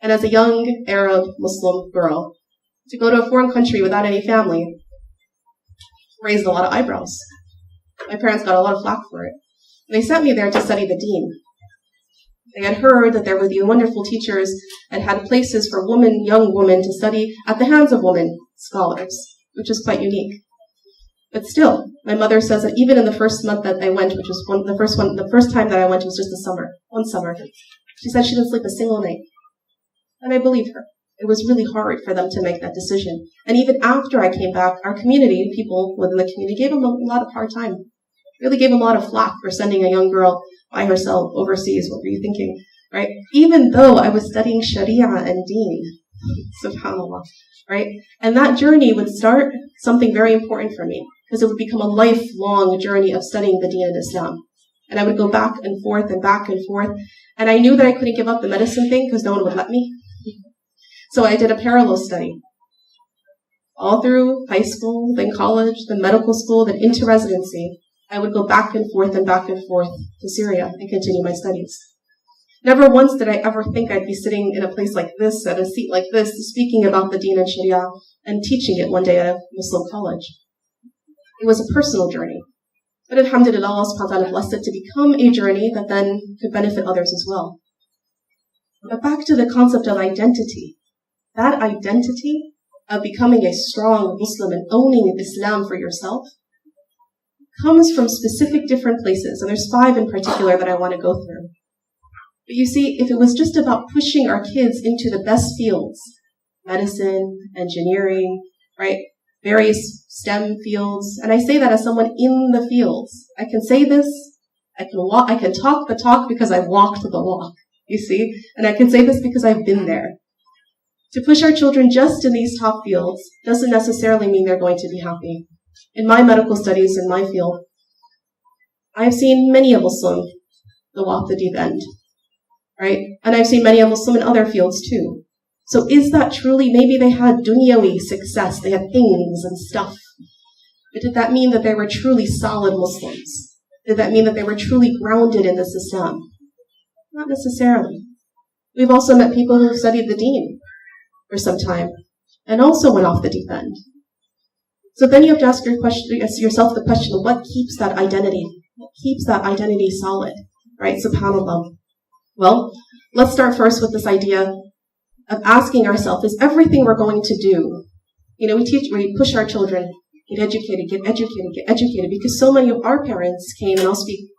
And as a young Arab Muslim girl, to go to a foreign country without any family raised a lot of eyebrows. My parents got a lot of flack for it. They sent me there to study the deen. They had heard that there were these wonderful teachers and had places for young women to study at the hands of women scholars, which is quite unique. But still, my mother says that even in the first month that I went, which was the first time that I went was just one summer, she said she didn't sleep a single night. And I believe her. It was really hard for them to make that decision. And even after I came back, our community, people within the community, gave them a lot of hard time. Really gave them a lot of flack for sending a young girl by herself overseas. What were you thinking? Right? Even though I was studying Sharia and Deen. Subhanallah. Right? And that journey would start something very important for me, because it would become a lifelong journey of studying the Deen of Islam. And I would go back and forth and back and forth. And I knew that I couldn't give up the medicine thing because no one would let me. So I did a parallel study. All through high school, then college, then medical school, then into residency, I would go back and forth to Syria and continue my studies. Never once did I ever think I'd be sitting in a place like this, at a seat like this, speaking about the Deen and Sharia and teaching it one day at a Muslim college. It was a personal journey. But alhamdulillah, Allah subhanahu wa ta'ala blessed it to become a journey that then could benefit others as well. But back to the concept of identity. That identity of becoming a strong Muslim and owning Islam for yourself comes from specific different places. And there's 5 in particular that I want to go through. But you see, if it was just about pushing our kids into the best fields, medicine, engineering, right, various STEM fields, and I say that as someone in the fields. I can say this, I can talk the talk because I walked the walk, you see? And I can say this because I've been there. To push our children just in these top fields doesn't necessarily mean they're going to be happy. In my medical studies, in my field, I've seen many a Muslim that walk the deep end, right? And I've seen many a Muslim in other fields too. So is that truly, maybe they had dunyawi success, they had things and stuff, but did that mean that they were truly solid Muslims? Did that mean that they were truly grounded in this Islam? Not necessarily. We've also met people who studied the deen for some time and also went off the deep end. So then you have to ask yourself the question, what keeps that identity? What keeps that identity solid? Right? SubhanAllah. Well, let's start first with this idea of asking ourselves, is everything we're going to do, we push our children, get educated, because so many of our parents came, and I'll speak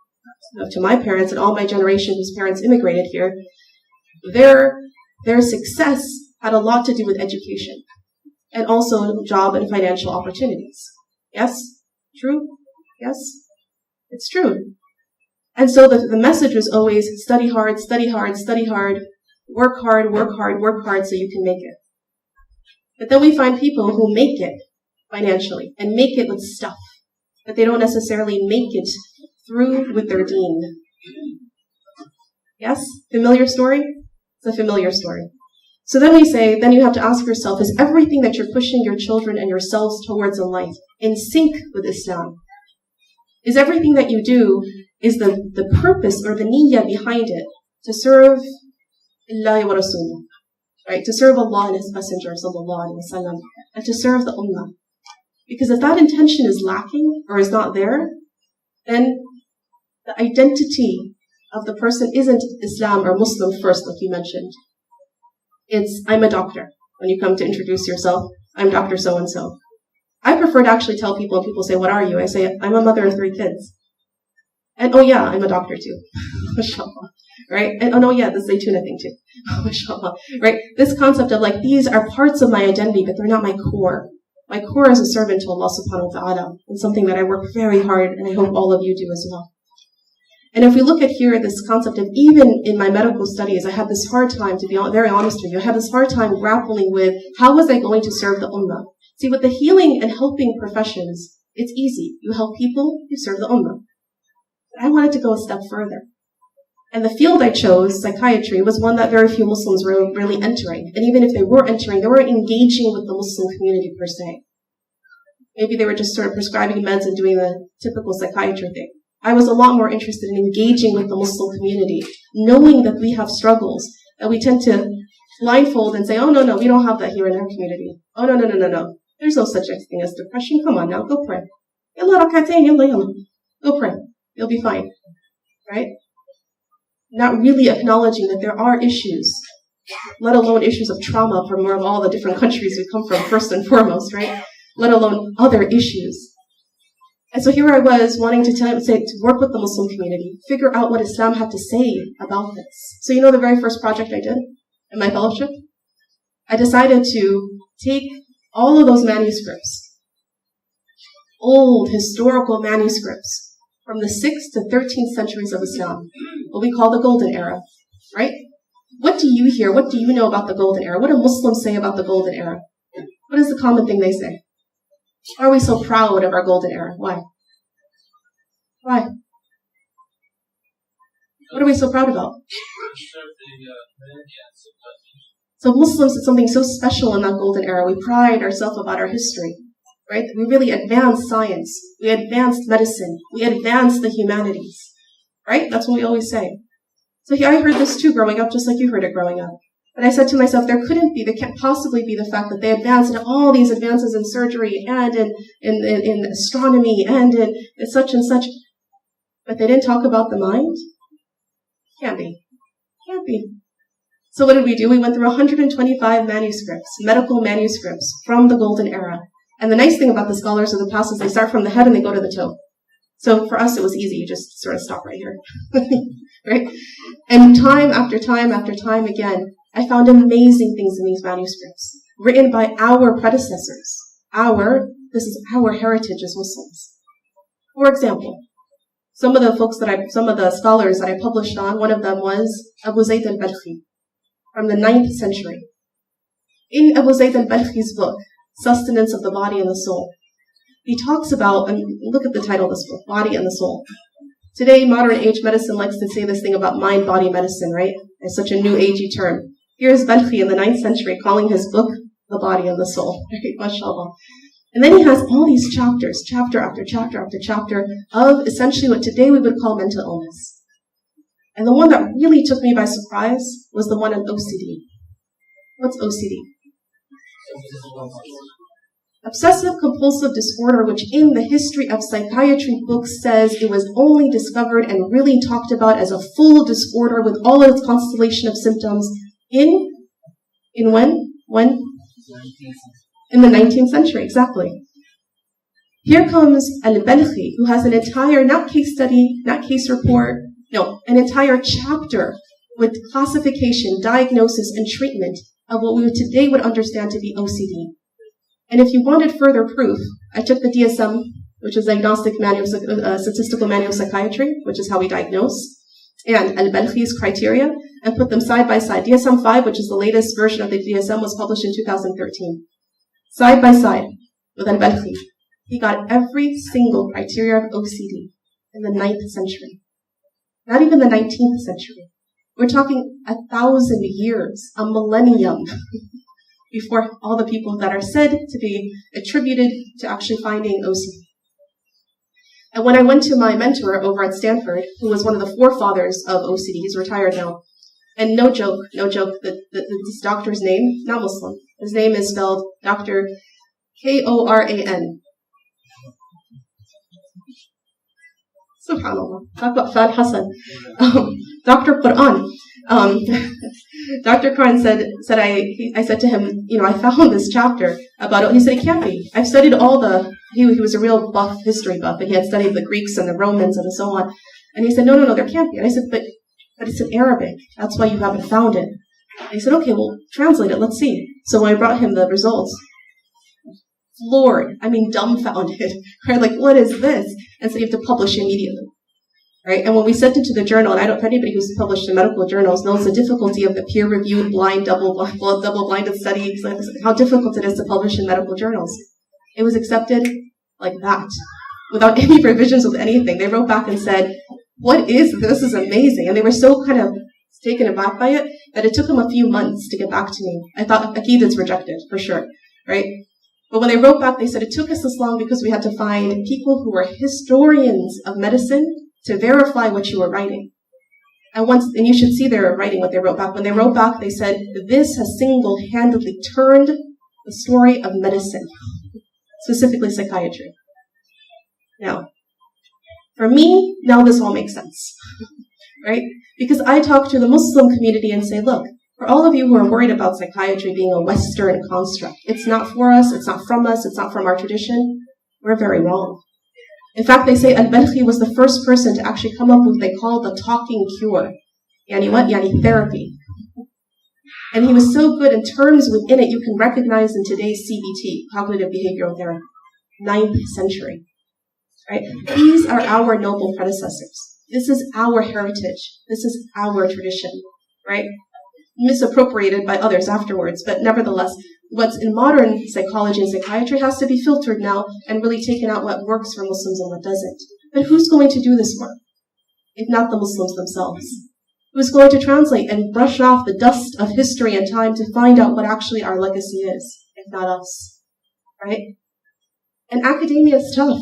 to my parents and all my generation whose parents immigrated here, their success had a lot to do with education and also job and financial opportunities. Yes? True? Yes? It's true. And so the message was always study hard, study hard, study hard, work hard, work hard, work hard so you can make it. But then we find people who make it financially and make it with stuff, but they don't necessarily make it through with their deen. Yes? Familiar story? It's a familiar story. So then we say, then you have to ask yourself, is everything that you're pushing your children and yourselves towards in life in sync with Islam? Is everything that you do, is the purpose or the niyyah behind it to serve Allah wa Rasuluh, right? To serve Allah and His Messenger, sallallahu alaihi wasallam, and to serve the Ummah. Because if that intention is lacking or is not there, then the identity of the person isn't Islam or Muslim first, like you mentioned. It's, I'm a doctor. When you come to introduce yourself, I'm Dr. So-and-so. I prefer to actually tell people, and people say, what are you? I say, I'm a mother of 3 kids. And oh yeah, I'm a doctor too. MashaAllah. Right? And oh yeah, the Zaytuna thing too. MashaAllah. Right? This concept of like, these are parts of my identity, but they're not my core. My core is a servant to Allah subhanahu wa ta'ala. It's something that I work very hard, and I hope all of you do as well. And if we look at here, this concept of, even in my medical studies, I had this hard time, to be very honest with you, I had this hard time grappling with, how was I going to serve the ummah? See, with the healing and helping professions, it's easy. You help people, you serve the ummah. But I wanted to go a step further. And the field I chose, psychiatry, was one that very few Muslims were really entering. And even if they were entering, they weren't engaging with the Muslim community per se. Maybe they were just sort of prescribing meds and doing the typical psychiatry thing. I was a lot more interested in engaging with the Muslim community, knowing that we have struggles, that we tend to blindfold and say, oh, no, we don't have that here in our community. Oh, no. There's no such thing as depression. Come on now, go pray. Go pray. You'll be fine. Right? Not really acknowledging that there are issues, let alone issues of trauma from all the different countries we come from, first and foremost, right? Let alone other issues. And so here I was wanting to work with the Muslim community, figure out what Islam had to say about this. So the very first project I did in my fellowship? I decided to take all of those manuscripts, old historical manuscripts from the 6th to 13th centuries of Islam, what we call the Golden Era, right? What do you hear? What do you know about the Golden Era? What do Muslims say about the Golden Era? What is the common thing they say? Why are we so proud of our Golden Era? Why? Why? What are we so proud about? So Muslims did something so special in that Golden Era. We pride ourselves about our history, right? We really advanced science. We advanced medicine. We advanced the humanities, right? That's what we always say. So I heard this too growing up, just like you heard it growing up. But I said to myself, there can't possibly be the fact that they advanced in all these advances in surgery and in astronomy and in such and such, but they didn't talk about the mind? Can't be. So what did we do? We went through 125 manuscripts, medical manuscripts from the Golden Era. And the nice thing about the scholars of the past is they start from the head and they go to the toe. So for us, it was easy. You just sort of stop right here, right? And time after time after time again, I found amazing things in these manuscripts, written by our predecessors. This is our heritage as Muslims. For example, some of the scholars that I published on, one of them was Abu Zayd al-Balkhi from the 9th century. In Abu Zayd al-Balkhi's book, Sustenance of the Body and the Soul, he talks about, and look at the title of this book, Body and the Soul. Today, modern age medicine likes to say this thing about mind-body medicine, right? It's such a new agey term. Here's Balkhi in the 9th century calling his book The Body and the Soul. MashaAllah. And then he has all these chapters, chapter after chapter after chapter, of essentially what today we would call mental illness. And the one that really took me by surprise was the one on OCD. What's OCD? Obsessive compulsive disorder, which in the history of psychiatry books says it was only discovered and really talked about as a full disorder with all of its constellation of symptoms in when? When? In the 19th century, exactly. Here comes Al-Balkhi, who has an entire, not case study, not case report, no, an entire chapter with classification, diagnosis, and treatment of what we today would understand to be OCD. And if you wanted further proof, I took the DSM, which is Diagnostic Manual, Statistical Manual of Psychiatry, which is how we diagnose, and Al-Balkhi's criteria, and put them side by side. DSM-5, which is the latest version of the DSM, was published in 2013. Side by side with Al-Balkhi. He got every single criteria of OCD in the 9th century. Not even the 19th century. We're talking 1,000 years, a millennium, before all the people that are said to be attributed to actually finding OCD. And when I went to my mentor over at Stanford, who was one of the forefathers of OCD, he's retired now, and no joke, this doctor's name, not Muslim, his name is spelled Dr. Koran. Subhanallah. Talk about Fad Hassan. Dr. Quran. Dr. Quran said I said to him, I found this chapter about it. And he said, it can't be. I've studied he was a real history buff, and he had studied the Greeks and the Romans and so on. And he said, no, there can't be. And I said, but it's in Arabic. That's why you haven't found it. And he said, okay, well, translate it. Let's see. So when I brought him the results, floored, dumbfounded, right? Like, what is this? And so you have to publish immediately, right? And when we sent it to the journal, and if anybody who's published in medical journals knows the difficulty of the peer-reviewed, blind, double-blinded studies, how difficult it is to publish in medical journals. It was accepted like that, without any revisions of anything. They wrote back and said, what is this? This is amazing. And they were so kind of taken aback by it that it took them a few months to get back to me. I thought, Akid, it's rejected, for sure, right? But when they wrote back, they said it took us this long because we had to find people who were historians of medicine to verify what you were writing. And you should see their writing, what they wrote back. When they wrote back, they said, this has single-handedly turned the story of medicine, specifically psychiatry. Now, for me, now this all makes sense, right? Because I talk to the Muslim community and say, look, for all of you who are worried about psychiatry being a Western construct, it's not for us, it's not from us, it's not from our tradition, we're very wrong. In fact, they say Al-Balkhi was the first person to actually come up with what they call the talking cure. Yani what? Yani therapy. And he was so good in terms within it, you can recognize in today's CBT, cognitive behavioral therapy, 9th century. Right? These are our noble predecessors. This is our heritage. This is our tradition. Right? Misappropriated by others afterwards, but nevertheless, what's in modern psychology and psychiatry has to be filtered now and really taken out what works for Muslims and what doesn't. But who's going to do this work, if not the Muslims themselves? Who's going to translate and brush off the dust of history and time to find out what actually our legacy is, if not us? Right? And academia is tough.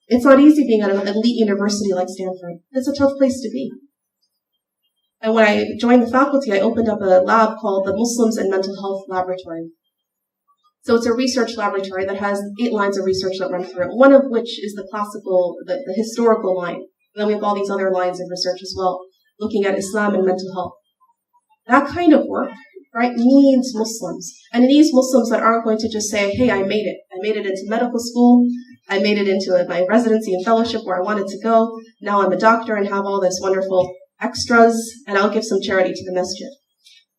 It's not easy being at an elite university like Stanford. It's a tough place to be. And when I joined the faculty, I opened up a lab called the Muslims and Mental Health Laboratory. So it's a research laboratory that has 8 lines of research that run through it, one of which is the classical, the historical line. And then we have all these other lines of research as well, looking at Islam and mental health. That kind of work, right, needs Muslims. And it needs Muslims that aren't going to just say, hey, I made it. I made it into medical school. I made it into my residency and fellowship where I wanted to go. Now I'm a doctor and have all this wonderful extras, and I'll give some charity to the masjid.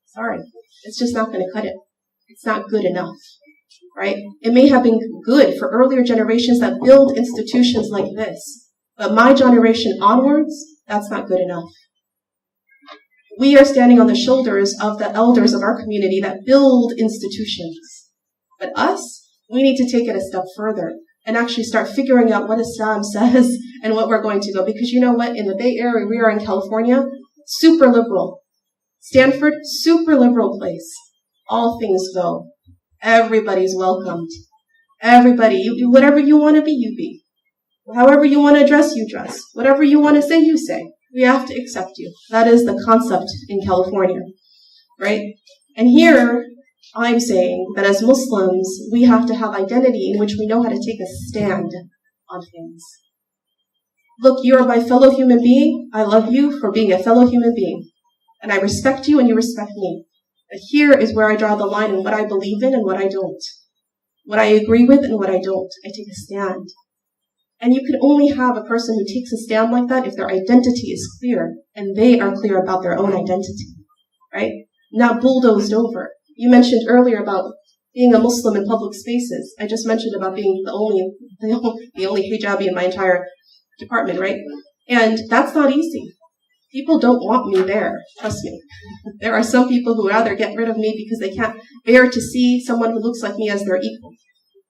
Sorry, it's just not going to cut it. It's not good enough, right? It may have been good for earlier generations that build institutions like this, but my generation onwards, that's not good enough. We are standing on the shoulders of the elders of our community that build institutions. But us, we need to take it a step further and actually start figuring out what Islam says and what we're going to go. Because you know what? In the Bay Area, we are in California, super liberal. Stanford, super liberal place. All things go. Everybody's welcomed. Everybody, whatever you want to be, you be. However you want to dress, you dress. Whatever you want to say, you say. We have to accept you. That is the concept in California, right? And here, I'm saying that as Muslims, we have to have identity in which we know how to take a stand on things. Look, you're my fellow human being. I love you for being a fellow human being. And I respect you and you respect me. But here is where I draw the line in what I believe in and what I don't. What I agree with and what I don't. I take a stand. And you can only have a person who takes a stand like that if their identity is clear and they are clear about their own identity, right? Not bulldozed over. You mentioned earlier about being a Muslim in public spaces. I just mentioned about being the only hijabi in my entire department, right? And that's not easy. People don't want me there, trust me. There are some people who rather get rid of me because they can't bear to see someone who looks like me as their equal,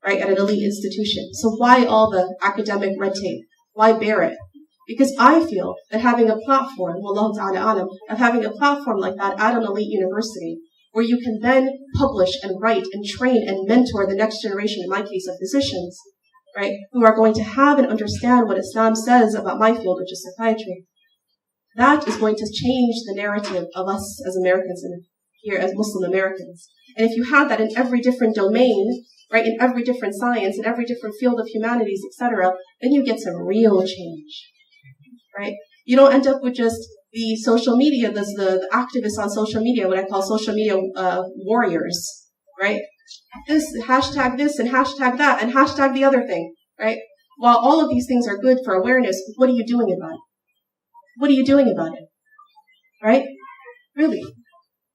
right, at an elite institution. So why all the academic red tape? Why bear it? Because I feel that having a platform, wallahu ta'ala alam, of having a platform like that at an elite university, where you can then publish and write and train and mentor the next generation, in my case of physicians, right, who are going to have and understand what Islam says about my field, which is psychiatry. That is going to change the narrative of us as Americans and here as Muslim Americans. And if you have that in every different domain, right, in every different science, in every different field of humanities, etc., then you get some real change, right? You don't end up with just the social media, the activists on social media, what I call social media warriors, right? This, hashtag this, and hashtag that, and hashtag the other thing, right? While all of these things are good for awareness, what are you doing about it? What are you doing about it? Right? Really.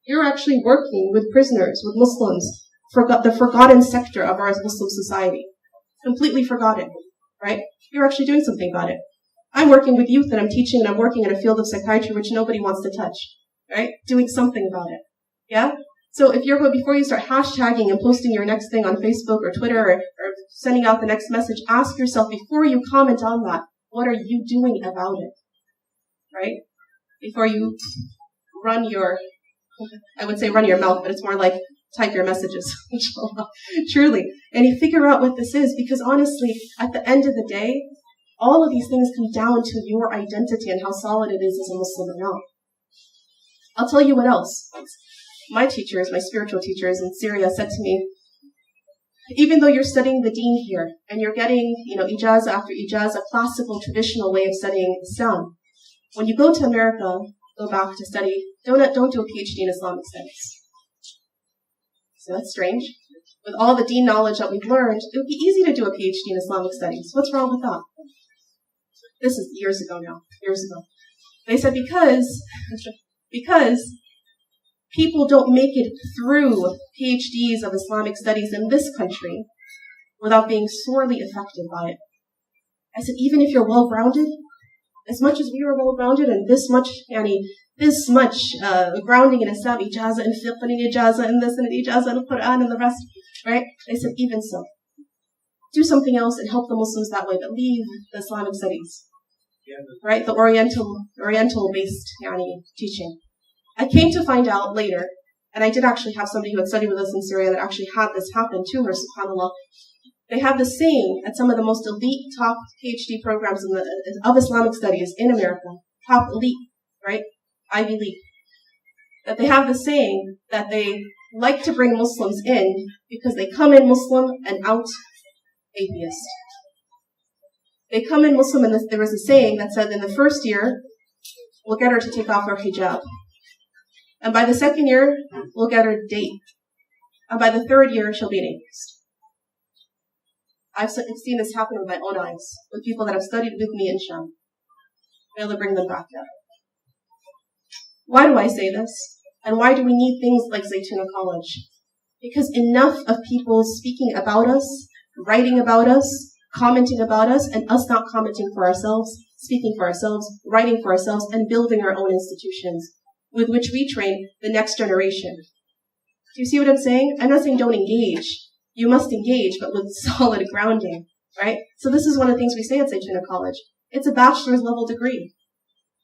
You're actually working with prisoners, with Muslims, the forgotten sector of our Muslim society. Completely forgotten. Right? You're actually doing something about it. I'm working with youth and I'm teaching and I'm working in a field of psychiatry which nobody wants to touch. Right? Doing something about it. Yeah? So if you're before you start hashtagging and posting your next thing on Facebook or Twitter or sending out the next message, ask yourself before you comment on that, what are you doing about it? Right? Before you run your mouth, but it's more like type your messages. Truly. And you figure out what this is, because honestly, at the end of the day, all of these things come down to your identity and how solid it is as a Muslim or not. I'll tell you what else. My teachers, my spiritual teachers in Syria said to me, even though you're studying the deen here, and you're getting, ijazah after ijazah, classical, traditional way of studying Islam, when you go to America, go back to study, don't do a PhD in Islamic studies. So that's strange. With all the deen knowledge that we've learned, it would be easy to do a PhD in Islamic studies. What's wrong with that? This is years ago now. They said because people don't make it through PhDs of Islamic studies in this country without being sorely affected by it. I said, even if you're well-grounded, as much as we are well-grounded and this much grounding in Islam, ijazah and fiqh and ijazah and this and ijazah and Quran and the rest, right? They said, even so, do something else and help the Muslims that way, but leave the Islamic studies, right? The Oriental-based teaching. I came to find out later, and I did actually have somebody who had studied with us in Syria that actually had this happen to her, subhanAllah. They have this saying at some of the most elite top PhD programs of Islamic studies in America, top elite, right? Ivy League. That they have this saying that they like to bring Muslims in because they come in Muslim and out atheist. They come in Muslim and there was a saying that said in the first year, we'll get her to take off her hijab. And by the second year, we'll get her to date. And by the third year, she'll be an atheist. I've seen this happen with my own eyes, with people that have studied with me in Sham. May Allah bring them back down. Why do I say this? And why do we need things like Zaytuna College? Because enough of people speaking about us, writing about us, commenting about us, and us not commenting for ourselves, speaking for ourselves, writing for ourselves, and building our own institutions with which we train the next generation. Do you see what I'm saying? I'm not saying don't engage. You must engage, but with solid grounding, right? So this is one of the things we say at Zaytuna College. It's a bachelor's level degree.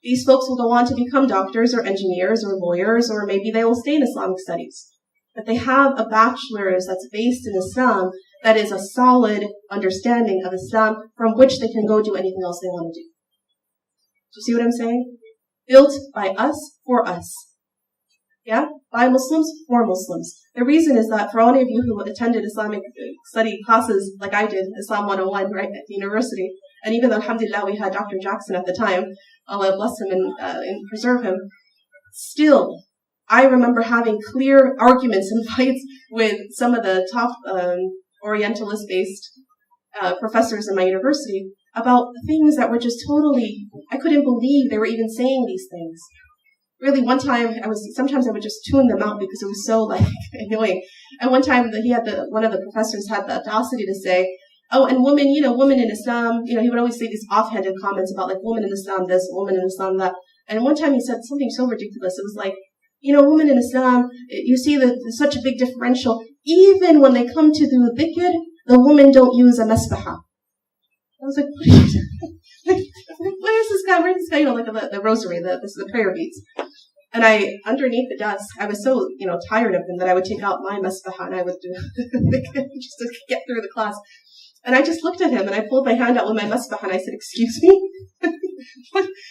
These folks will go on to become doctors or engineers or lawyers, or maybe they will stay in Islamic studies. But they have a bachelor's that's based in Islam that is a solid understanding of Islam from which they can go do anything else they want to do. Do you see what I'm saying? Built by us, for us. Yeah? By Muslims, for Muslims. The reason is that for any of you who attended Islamic study classes like I did, Islam 101, right, at the university, and even though, alhamdulillah, we had Dr. Jackson at the time, Allah bless him and preserve him, still, I remember having clear arguments and fights with some of the top Orientalist-based professors in my university about things that were just totally, I couldn't believe they were even saying these things. Really, one time, sometimes I would just tune them out because it was so, annoying. And one time, one of the professors had the audacity to say, oh, and women in Islam, he would always say these offhanded comments about, women in Islam this, women in Islam that. And one time he said something so ridiculous. It was like, women in Islam, you see there's such a big differential. Even when they come to do dhikr, the women don't use a masbaha. I was like, where's this guy? The rosary, the prayer beads. And underneath the desk, I was so, tired of them that I would take out my masbaha and I would do just to get through the class. And I just looked at him and I pulled my hand out with my masbaha and I said, excuse me?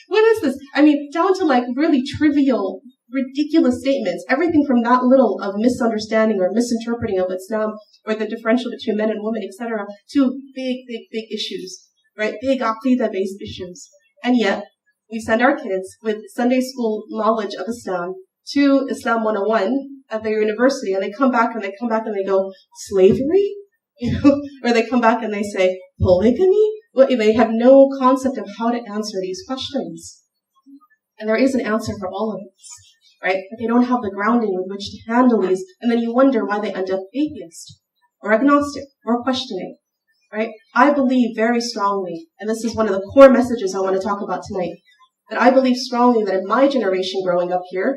What is this? I mean, down to really trivial, ridiculous statements. Everything from that little of misunderstanding or misinterpreting of Islam or the differential between men and women, etc., to big, big, big issues, right? Big aqidah-based issues. And yet, we send our kids with Sunday school knowledge of Islam to Islam 101 at their university, and they come back and they go, slavery? Or they come back and they say, polygamy? Well, they have no concept of how to answer these questions. And there is an answer for all of this, right? But they don't have the grounding with which to handle these, and then you wonder why they end up atheist, or agnostic, or questioning, right? I believe very strongly, and this is one of the core messages I want to talk about tonight, that I believe strongly that in my generation growing up here,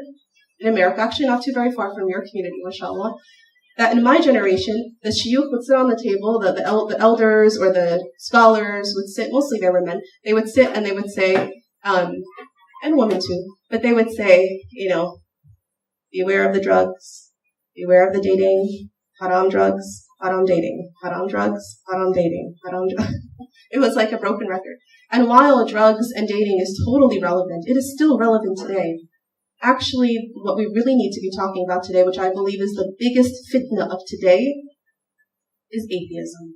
in America, actually not too very far from your community, mashallah, that in my generation, the shuyukh would sit on the table, the elders or the scholars would sit, mostly they were men, they would sit and they would say, and women too, but they would say, beware of the drugs, beware of the dating, haram drugs, haram dating, haram drugs, haram dating, haram drugs. It was like a broken record. And while drugs and dating is totally relevant, it is still relevant today. Actually, what we really need to be talking about today, which I believe is the biggest fitna of today, is atheism.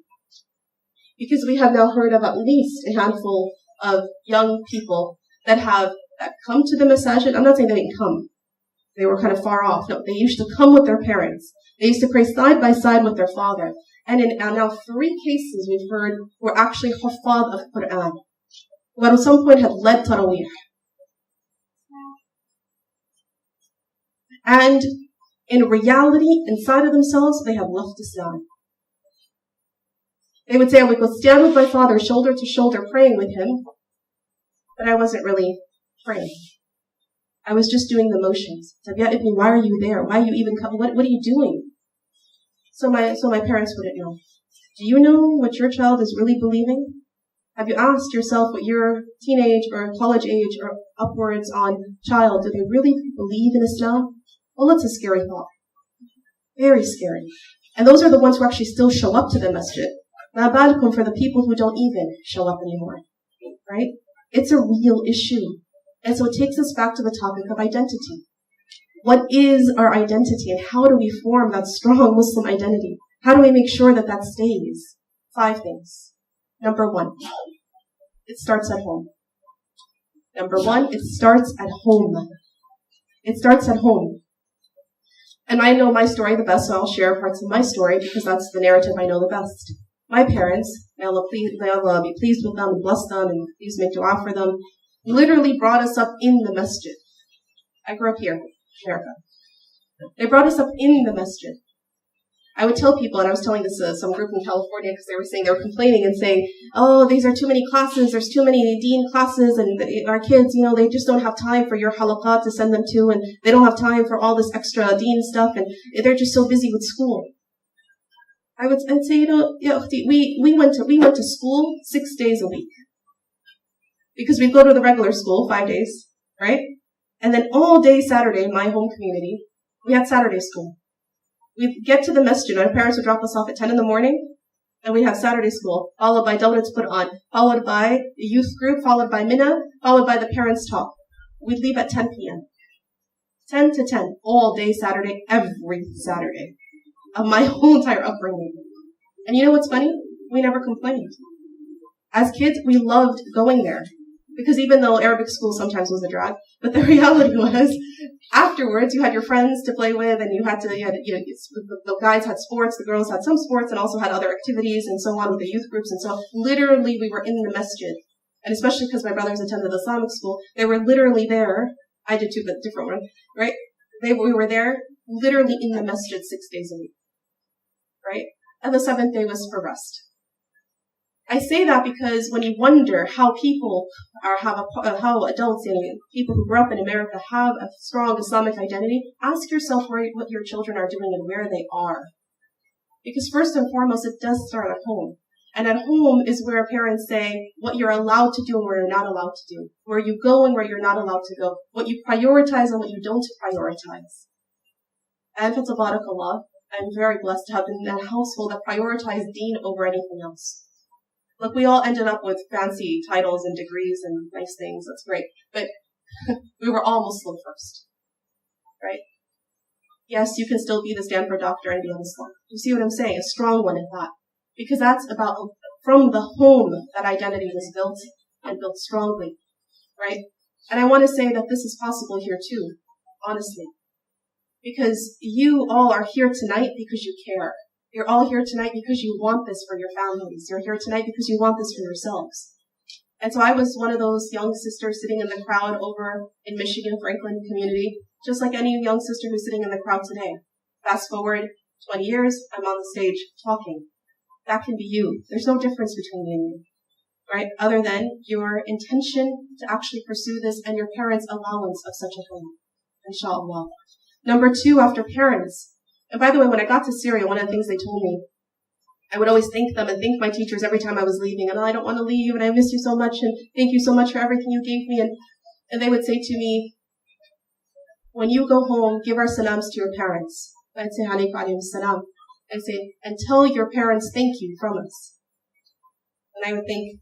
Because we have now heard of at least a handful of young people that come to the masajid. I'm not saying they didn't come. They were kind of far off. No, they used to come with their parents. They used to pray side by side with their father. And in now 3 cases we've heard were actually huffaz of Quran, who at some point had led Taraweeh. And in reality, inside of themselves, they have left Islam. They would say, I would go stand with my father shoulder to shoulder praying with him, but I wasn't really praying. I was just doing the motions. So, yeah, Ibn, why are you there? Why are you even coming? What are you doing? So my parents wouldn't know. Do you know what your child is really believing? Have you asked yourself what your teenage or college age or upwards on child, do they really believe in Islam? Well, that's a scary thought. Very scary. And those are the ones who actually still show up to the masjid. Ma balakum for the people who don't even show up anymore. Right? It's a real issue. And so it takes us back to the topic of identity. What is our identity and how do we form that strong Muslim identity? How do we make sure that that stays? 5 things. Number 1, it starts at home. Number 1, it starts at home. It starts at home. And I know my story the best, so I'll share parts of my story because that's the narrative I know the best. My parents, may Allah be pleased with them and bless them and please make dua for them, literally brought us up in the masjid. I grew up here in America. They brought us up in the masjid. I would tell people, and I was telling this to some group in California because they were complaining and saying, oh, these are too many classes, there's too many deen classes, and our kids, they just don't have time for your halaqat to send them to, and they don't have time for all this extra deen stuff, and they're just so busy with school. I'd say, we went to school 6 days a week. Because we'd go to the regular school 5 days, right? And then all day Saturday in my home community, we had Saturday school. We'd get to the masjid, our parents would drop us off at 10 in the morning, and we'd have Saturday school, followed by Dawlat's Quran, followed by the youth group, followed by Mina, followed by the parents' talk. We'd leave at 10 p.m. 10 to 10, all day Saturday, every Saturday of my whole entire upbringing. And you know what's funny? We never complained. As kids, we loved going there. Because even though Arabic school sometimes was a drag, but the reality was, afterwards, you had your friends to play with, and the guys had sports, the girls had some sports, and also had other activities, and so on with the youth groups, and so literally we were in the masjid. And especially because my brothers attended Islamic school, they were literally there. I did too, but different one, right? We were there literally in the masjid 6 days a week, right? And the 7th day was for rest. I say that because when you wonder how people how adults and people who grew up in America have a strong Islamic identity, ask yourself what your children are doing and where they are. Because first and foremost, it does start at home. And at home is where parents say what you're allowed to do and where you're not allowed to do, where you go and where you're not allowed to go, what you prioritize and what you don't prioritize. And for tabarakallah, I'm very blessed to have been in a household that prioritized deen over anything else. Look, we all ended up with fancy titles and degrees and nice things. That's great. But we were all Muslim first. Right? Yes, you can still be the Stanford doctor and be a Muslim. You see what I'm saying? A strong one at that. Because that's about, from the home, that identity was built and built strongly. Right? And I want to say that this is possible here too, honestly. Because you all are here tonight because you care. You're all here tonight because you want this for your families. You're here tonight because you want this for yourselves. And so I was one of those young sisters sitting in the crowd over in Michigan, Franklin community, just like any young sister who's sitting in the crowd today. Fast forward 20 years, I'm on the stage talking. That can be you. There's no difference between you and you, right? Other than your intention to actually pursue this and your parents' allowance of such a thing, inshallah. Number 2, after parents. And by the way, when I got to Syria, one of the things they told me, I would always thank them and thank my teachers every time I was leaving. And I don't want to leave, and I miss you so much, and thank you so much for everything you gave me. And they would say to me, when you go home, give our salams to your parents. I'd say, alaykum alaykum salam. I'd say, and tell your parents thank you from us. And I would think,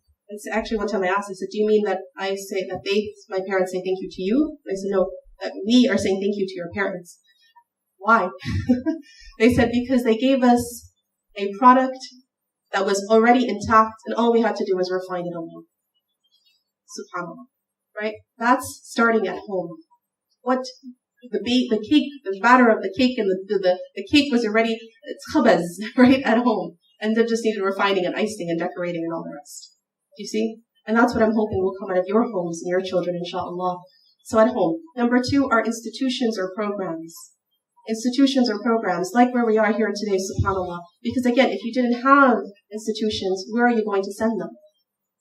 actually one time I asked, I said, do you mean that I say that my parents say thank you to you? I said, no, that we are saying thank you to your parents. Why? They said because they gave us a product that was already intact and all we had to do was refine it a little. SubhanAllah. Right? That's starting at home. What the cake, the batter of the cake and the cake was already, it's khabaz, right, at home. And they just needed refining and icing and decorating and all the rest. Do you see? And that's what I'm hoping will come out of your homes and your children, inshallah. So at home. Number 2 are institutions or programs. Institutions or programs, like where we are here today, subhanAllah. Because again, if you didn't have institutions, where are you going to send them?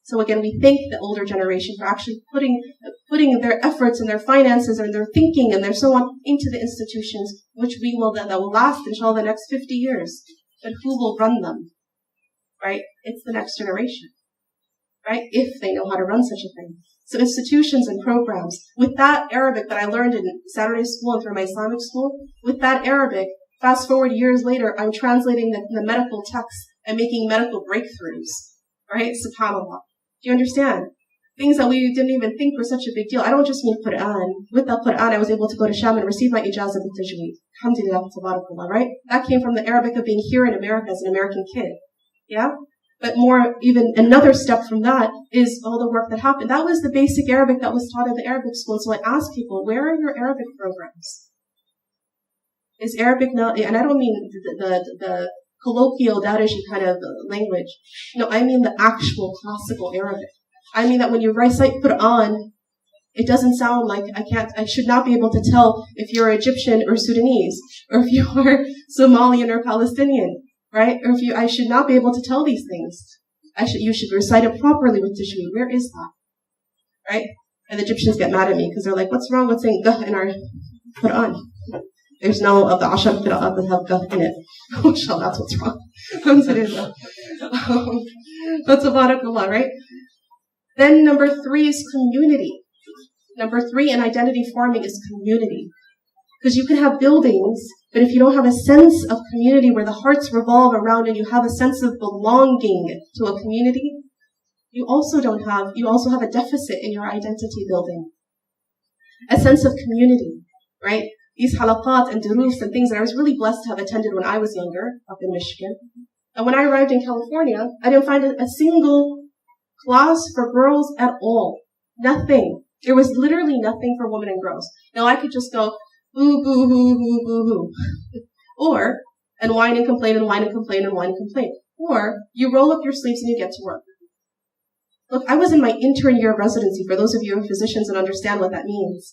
So again, we thank the older generation for actually putting their efforts and their finances and their thinking and their so on into the institutions, which that will last, inshallah, the next 50 years. But who will run them? Right? It's the next generation. Right? If they know how to run such a thing. So institutions and programs. With that Arabic that I learned in Saturday school and through my Islamic school, with that Arabic, fast forward years later, I'm translating the medical text and making medical breakthroughs. Right? SubhanAllah. Do you understand? Things that we didn't even think were such a big deal. I don't just mean Quran. With the Quran, I was able to go to Sham and receive my ijazah bit-tajweed. Alhamdulillah, tabarakallah, right? That came from the Arabic of being here in America as an American kid. Yeah? But more, even another step from that is all the work that happened. That was the basic Arabic that was taught at the Arabic school. So I ask people, where are your Arabic programs? Is Arabic not, and I don't mean the colloquial Dariji kind of language. No, I mean the actual classical Arabic. I mean that when you recite Quran, it doesn't sound like I should not be able to tell if you're Egyptian or Sudanese, or if you are Somalian or Palestinian. Right? Or I should not be able to tell these things. You should recite it properly with tajweed. Where is that? Right? And the Egyptians get mad at me because they're like, what's wrong with saying gah in our Quran? There's no of the ashar qira'at that have gah in it. Mashallah, that's what's wrong. But tabarakallah, right? Then number 3 is community. Number 3 in identity forming is community. Because you can have buildings, but if you don't have a sense of community where the hearts revolve around and you have a sense of belonging to a community, you also have a deficit in your identity building. A sense of community, right? these halaqat and duroos and things that I was really blessed to have attended when I was younger, up in Michigan. And when I arrived in California, I didn't find a single class for girls at all. Nothing. There was literally nothing for women and girls. Now I could just go, boo, boo, boo, boo, boo, boo. And whine and complain and whine and complain and whine and complain. Or, you roll up your sleeves and you get to work. Look, I was in my intern year of residency, for those of you who are physicians and understand what that means.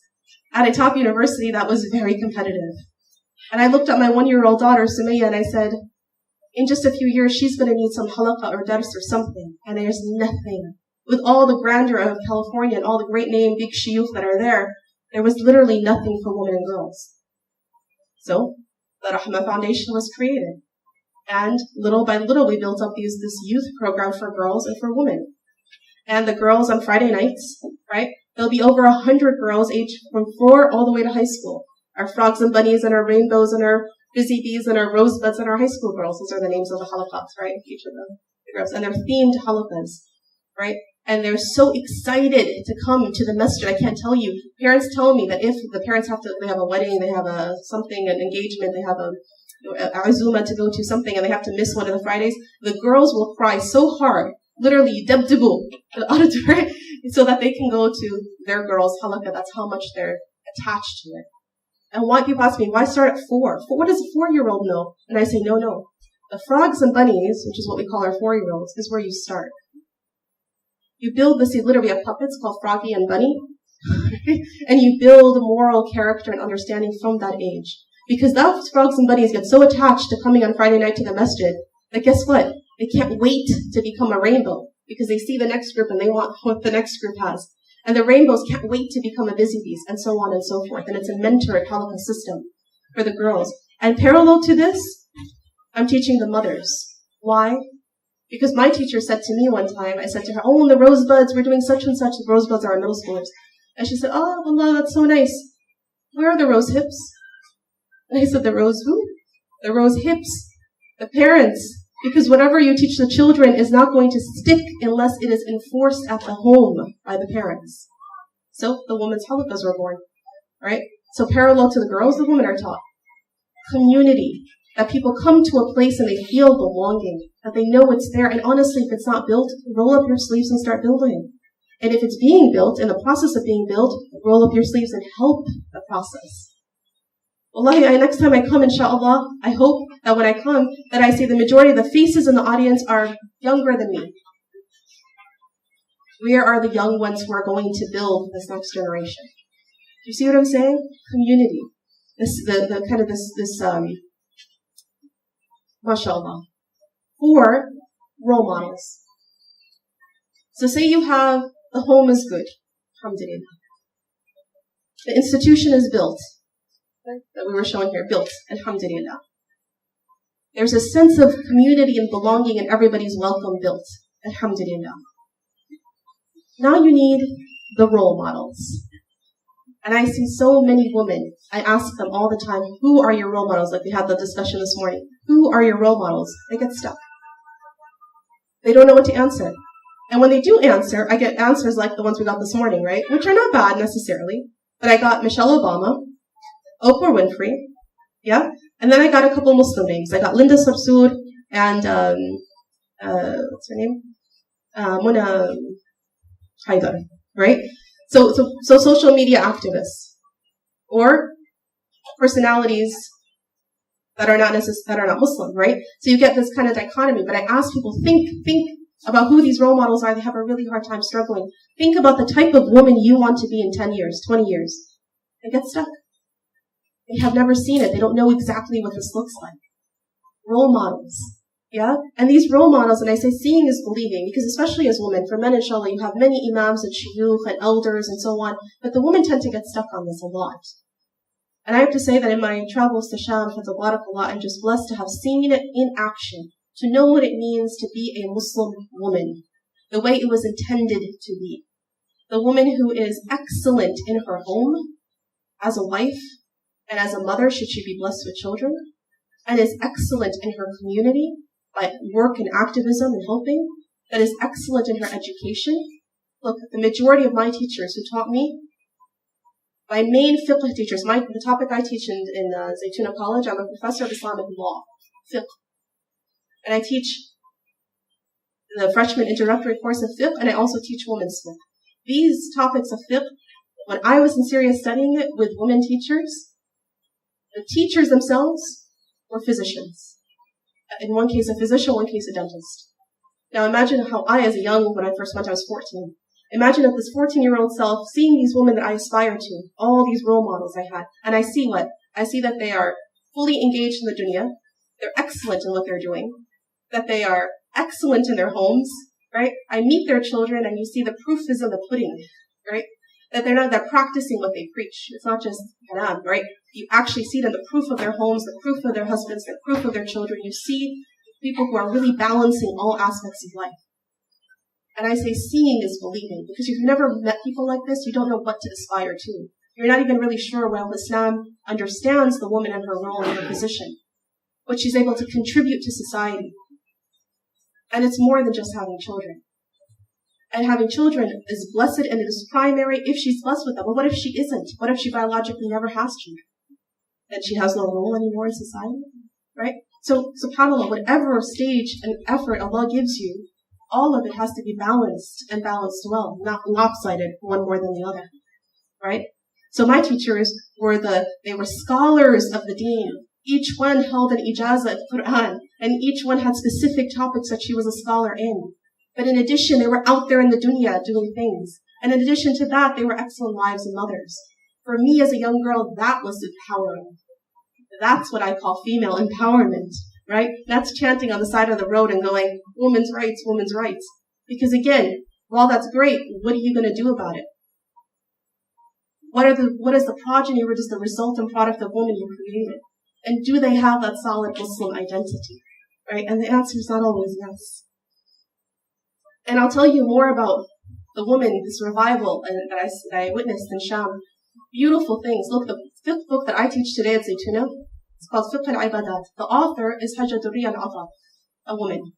At a top university that was very competitive. And I looked at my 1-year-old daughter, Sumaya, and I said, in just a few years, she's going to need some halaqa or dars or something. And there's nothing. With all the grandeur of California and all the great name, big shuyukh that are there was literally nothing for women and girls. So, the Rahmah Foundation was created. And little by little, we built up this youth program for girls and for women. And the girls on Friday nights, right? There'll be over 100 girls aged from 4 all the way to high school. Our frogs and bunnies and our rainbows and our busy bees and our rosebuds and our high school girls. Those are the names of the halaqats, right? Each of the girls. And they're themed halaqas, right? And they're so excited to come to the masjid. I can't tell you. Parents tell me that if the parents they have a wedding, they have an engagement, they have a azuma to go to something, and they have to miss one of the Fridays, the girls will cry so hard, literally dabdibu, so that they can go to their girls' halaqah. That's how much they're attached to it. And why people ask me, why start at 4? What does a 4-year-old know? And I say, no. The frogs and bunnies, which is what we call our 4-year-olds, is where you start. You build this, literally have puppets called Froggy and Bunny, and you build moral character and understanding from that age. Because those frogs and bunnies get so attached to coming on Friday night to the masjid that guess what? They can't wait to become a rainbow because they see the next group and they want what the next group has. And the rainbows can't wait to become a busy bees and so on and so forth. And it's a mentored halaqah system for the girls. And parallel to this, I'm teaching the mothers. Why? Because my teacher said to me one time, I said to her, oh, and the rosebuds, we're doing such and such. The rosebuds are our middle schoolers. And she said, oh, Allah, that's so nice. Where are the rose hips? And I said, the rose who? The rose hips. The parents. Because whatever you teach the children is not going to stick unless it is enforced at the home by the parents. So the women's halaqas were born. Right? So parallel to the girls, the women are taught. Community. That people come to a place and they feel belonging. That they know it's there. And honestly, if it's not built, roll up your sleeves and start building. And if it's being built, in the process of being built, roll up your sleeves and help the process. Wallahi, next time I come, inshallah, I hope that when I come, that I see the majority of the faces in the audience are younger than me. Where are the young ones who are going to build this next generation? Do you see what I'm saying? Community. MashaAllah. 4 role models. So say you have, the home is good. Alhamdulillah. The institution is built. That we were showing here, built. Alhamdulillah. There's a sense of community and belonging and everybody's welcome built. Alhamdulillah. Now you need the role models. And I see so many women, I ask them all the time, who are your role models? Like we had the discussion this morning. Who are your role models? They get stuck. They don't know what to answer. And when they do answer, I get answers like the ones we got this morning, right? Which are not bad necessarily. But I got Michelle Obama, Oprah Winfrey, yeah? And then I got a couple Muslim names. I got Linda Sarsour and, what's her name? Muna Haidar, right? So social media activists or personalities that are not Muslim, right? So you get this kind of dichotomy. But I ask people, think about who these role models are. They have a really hard time struggling. Think about the type of woman you want to be in 10 years, 20 years. They get stuck. They have never seen it. They don't know exactly what this looks like. Role models. Yeah? And these role models, and I say seeing is believing, because especially as women, for men, inshallah, you have many imams and shuyukh and elders and so on, but the women tend to get stuck on this a lot. And I have to say that in my travels to Sham, Barakallah, I'm just blessed to have seen it in action, to know what it means to be a Muslim woman, the way it was intended to be. The woman who is excellent in her home, as a wife, and as a mother, should she be blessed with children, and is excellent in her community, by work and activism and helping, that is excellent in her education. Look, the majority of my teachers who taught me, My main fiqh teachers, the topic I teach in Zaytuna College, I'm a professor of Islamic law, fiqh. And I teach the freshman introductory course of fiqh, and I also teach women's fiqh. These topics of fiqh, when I was in Syria studying it with women teachers, the teachers themselves were physicians. In one case a physician, one case a dentist. Now imagine how when I first went, I was 14. Imagine if this 14-year-old self, seeing these women that I aspire to, all these role models I had, and I see what? I see that they are fully engaged in the dunya, they're excellent in what they're doing, that they are excellent in their homes, right? I meet their children and you see the proof is in the pudding, right? That they're practicing what they preach. It's not just kalam, right? You actually see it in the proof of their homes, the proof of their husbands, the proof of their children. You see people who are really balancing all aspects of life. And I say seeing is believing, because if you've never met people like this, you don't know what to aspire to. You're not even really sure how Islam understands the woman and her role and her position, what she's able to contribute to society. And it's more than just having children. And having children is blessed and it is primary if she's blessed with them. But what if she isn't? What if she biologically never has children? Then she has no role anymore in society, right? So, subhanAllah, whatever stage and effort Allah gives you, all of it has to be balanced and balanced well, not lopsided, one more than the other, right? So my teachers they were scholars of the deen. Each one held an ijazah of Quran, and each one had specific topics that she was a scholar in. But in addition, they were out there in the dunya doing things. And in addition to that, they were excellent wives and mothers. For me as a young girl, that was empowering. That's what I call female empowerment, right? That's chanting on the side of the road and going, women's rights, women's rights. Because again, while that's great, what are you going to do about it? What is the progeny, what is the result and product of woman you created? And do they have that solid Muslim identity, right? And the answer is not always yes. And I'll tell you more about the woman, this revival that I witnessed in Sham. Beautiful things. Look, the fifth book that I teach today at Zaytuna, it's called Fiqh al-Ibadat. The author is Hajjadurri al-Afa, a woman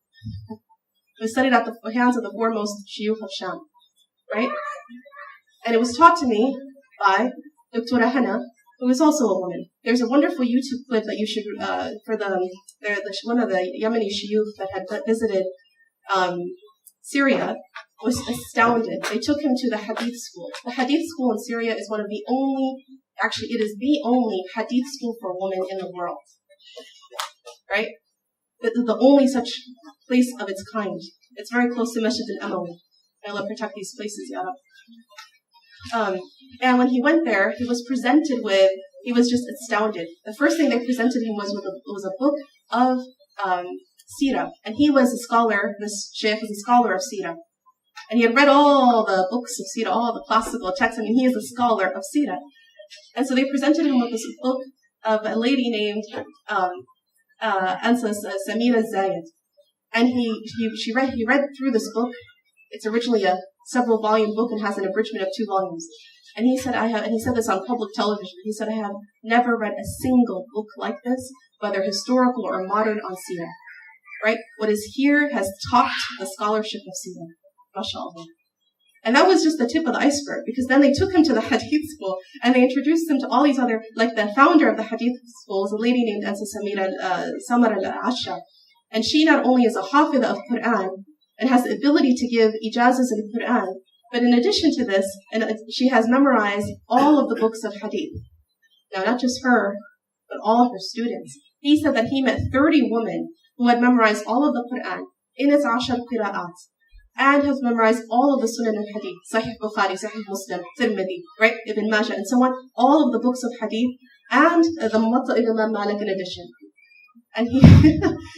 who studied at the hands of the foremost Shaykh of Sham, right? And it was taught to me by Dr. Hana, who is also a woman. There's a wonderful YouTube clip that you should, one of the Yemeni Shaykh that had visited Syria was astounded. They took him to the Hadith school. The Hadith school in Syria is one of the only, actually it is the only Hadith school for women in the world. Right? The only such place of its kind. It's very close to Masjid al-Amawi. May Allah protect these places, Ya Rab. And when he went there, he was just astounded. The first thing they presented him was a book of Sira. And he was a scholar, this Shaykh is a scholar of Sira. And he had read all the books of Sira, all the classical texts. I mean, he is a scholar of Sira. And so they presented him with this book of a lady named Samira Zayed. And he read through this book. It's originally a several volume book and has an abridgment of 2 volumes. And he said, he said this on public television. He said, I have never read a single book like this, whether historical or modern, on Sira. Right? What is here has topped the scholarship of Sira. MashaAllah. And that was just the tip of the iceberg, because then they took him to the Hadith school and they introduced him to all these other, like the founder of the Hadith school was a lady named Samar al-Asha. And she not only is a hafidha of Quran and has the ability to give ijazahs in Quran, but in addition to this, she has memorized all of the books of Hadith. Now, not just her, but all of her students. He said that he met 30 women who had memorized all of the Quran in its 10 qira'at, and have memorized all of the Sunan al-Hadith, Sahih Bukhari, Sahih Muslim, Tirmidhi, right, Ibn Majah, and so on, all of the books of Hadith, and the Muwatta Imam Malik in addition. And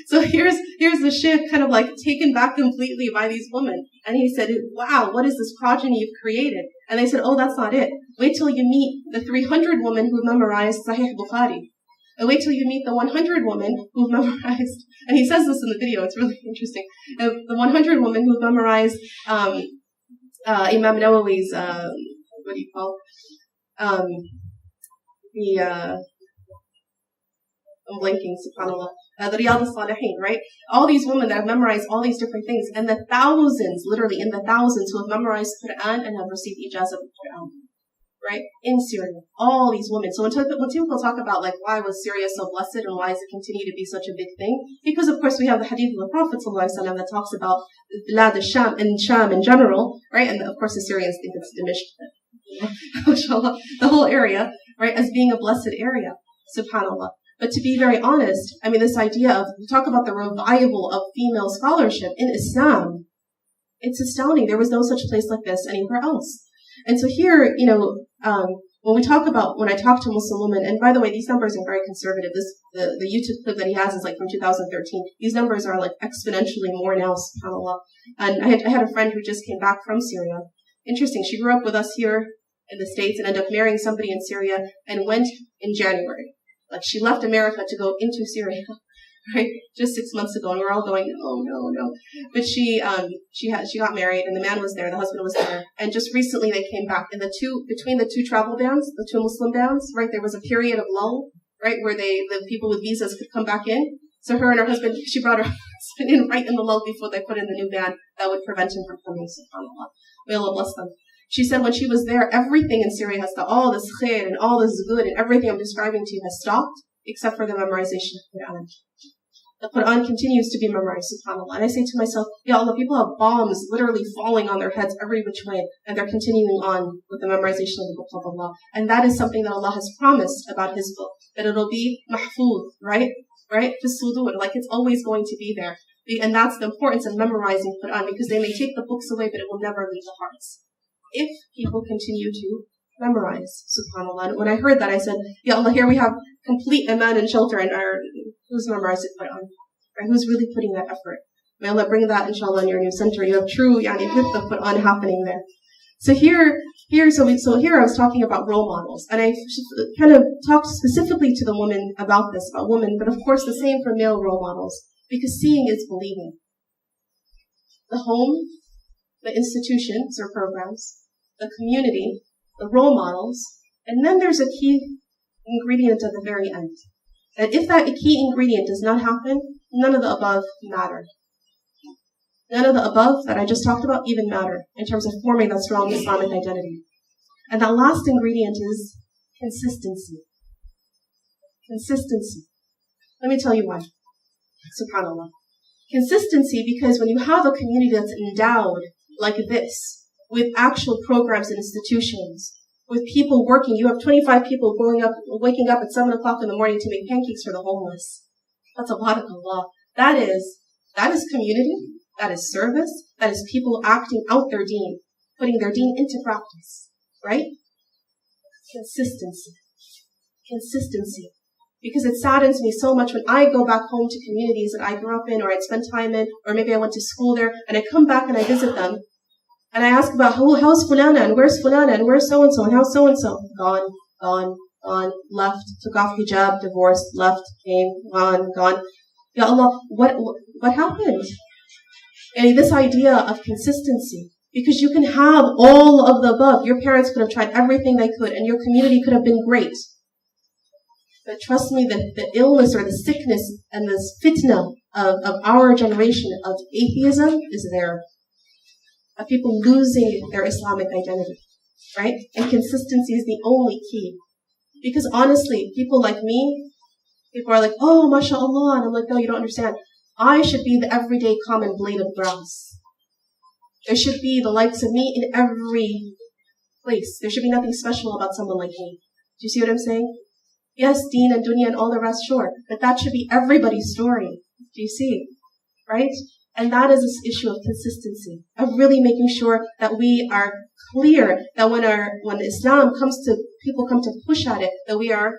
so here's the Shaykh kind of like taken back completely by these women. And he said, wow, what is this progeny you've created? And they said, oh, that's not it. Wait till you meet the 300 women who memorized Sahih Bukhari. And wait till you meet the 100 women who've memorized, and he says this in the video, it's really interesting, the 100 women who've memorized Imam Nawawi's, what do you call I'm blanking, subhanAllah, the Riyadh al-Salihin, right? All these women that have memorized all these different things, and the thousands, literally in the thousands, who have memorized Quran and have received ijazah of Quran, right? In Syria, all these women. So when people talk about like why was Syria so blessed and why does it continue to be such a big thing? Because of course we have the hadith of the Prophet ﷺ that talks about Bilad al-Sham and Sham in general, right? And of course the Syrians think it's Dimashq, the whole area, right, as being a blessed area, subhanAllah. But to be very honest, I mean, this idea of, we talk about the revival of female scholarship in Islam, it's astounding. There was no such place like this anywhere else. And so here, when I talk to Muslim women, and by the way, these numbers are very conservative. The YouTube clip that he has is like from 2013. These numbers are like exponentially more now, subhanAllah. And I had a friend who just came back from Syria. Interesting. She grew up with us here in the States and ended up marrying somebody in Syria and went in January. Like she left America to go into Syria, right? Just 6 months ago, and we're all going, oh no. But she got married, and the man was there, the husband was there, and just recently they came back. And between the two travel bans, the two Muslim bans, right? There was a period of lull, right, where the people with visas could come back in. So her and her husband, she brought her husband in right in the lull before they put in the new ban that would prevent him from coming. SubhanAllah. May Allah bless them. She said when she was there, everything in Syria has stopped. All this khair and all this good and everything I'm describing to you has stopped, except for the memorization of the Quran. The Quran continues to be memorized, subhanAllah. And I say to myself, Ya Allah, people have bombs literally falling on their heads every which way, and they're continuing on with the memorization of the book of Allah. And that is something that Allah has promised about His book, that it'll be mahfuz, right? Right? Fisudur, like it's always going to be there. And that's the importance of memorizing Quran, because they may take the books away, but it will never leave the hearts. If people continue to memorize, subhanAllah. And when I heard that, I said, Ya Allah, here we have complete iman and shelter, and who's memorizing Quran? Right? Who's really putting that effort? May Allah bring that, inshallah, in your new center. You have true, hifz of Quran happening there. So here I was talking about role models, and I kind of talked specifically to the women about this, about women, but of course the same for male role models, because seeing is believing. The home, the institutions or programs, the community, the role models, and then there's a key ingredient at the very end. And if that key ingredient does not happen, none of the above matter. None of the above that I just talked about even matter in terms of forming that strong Islamic identity. And that last ingredient is consistency. Consistency. Let me tell you why. SubhanAllah. Consistency, because when you have a community that's endowed like this, with actual programs and institutions, with people working, you have 25 people waking up at 7 o'clock in the morning to make pancakes for the homeless. That's a lot of Allah. That is community, that is service, that is people acting out their deen, putting their deen into practice, right? Consistency. Consistency. Because it saddens me so much when I go back home to communities that I grew up in, or I'd spent time in, or maybe I went to school there, and I come back and I visit them, and I ask about how's Fulana, and where's Fulana, and where's so-and-so, and how's so-and-so? Gone, left, took off hijab, divorced, left, came, gone. Ya Allah, what happened? And this idea of consistency, because you can have all of the above. Your parents could have tried everything they could, and your community could have been great. But trust me, the illness or the sickness and this fitna of our generation of atheism is there. Of people losing their Islamic identity, right? And consistency is the only key. Because honestly, people like me, people are like, oh, mashallah, and I'm like, no, you don't understand. I should be the everyday common blade of grass. There should be the likes of me in every place. There should be nothing special about someone like me. Do you see what I'm saying? Yes, deen and dunya and all the rest, sure. But that should be everybody's story. Do you see? Right? And that is this issue of consistency, of really making sure that we are clear that when Islam people come to push at it, that we have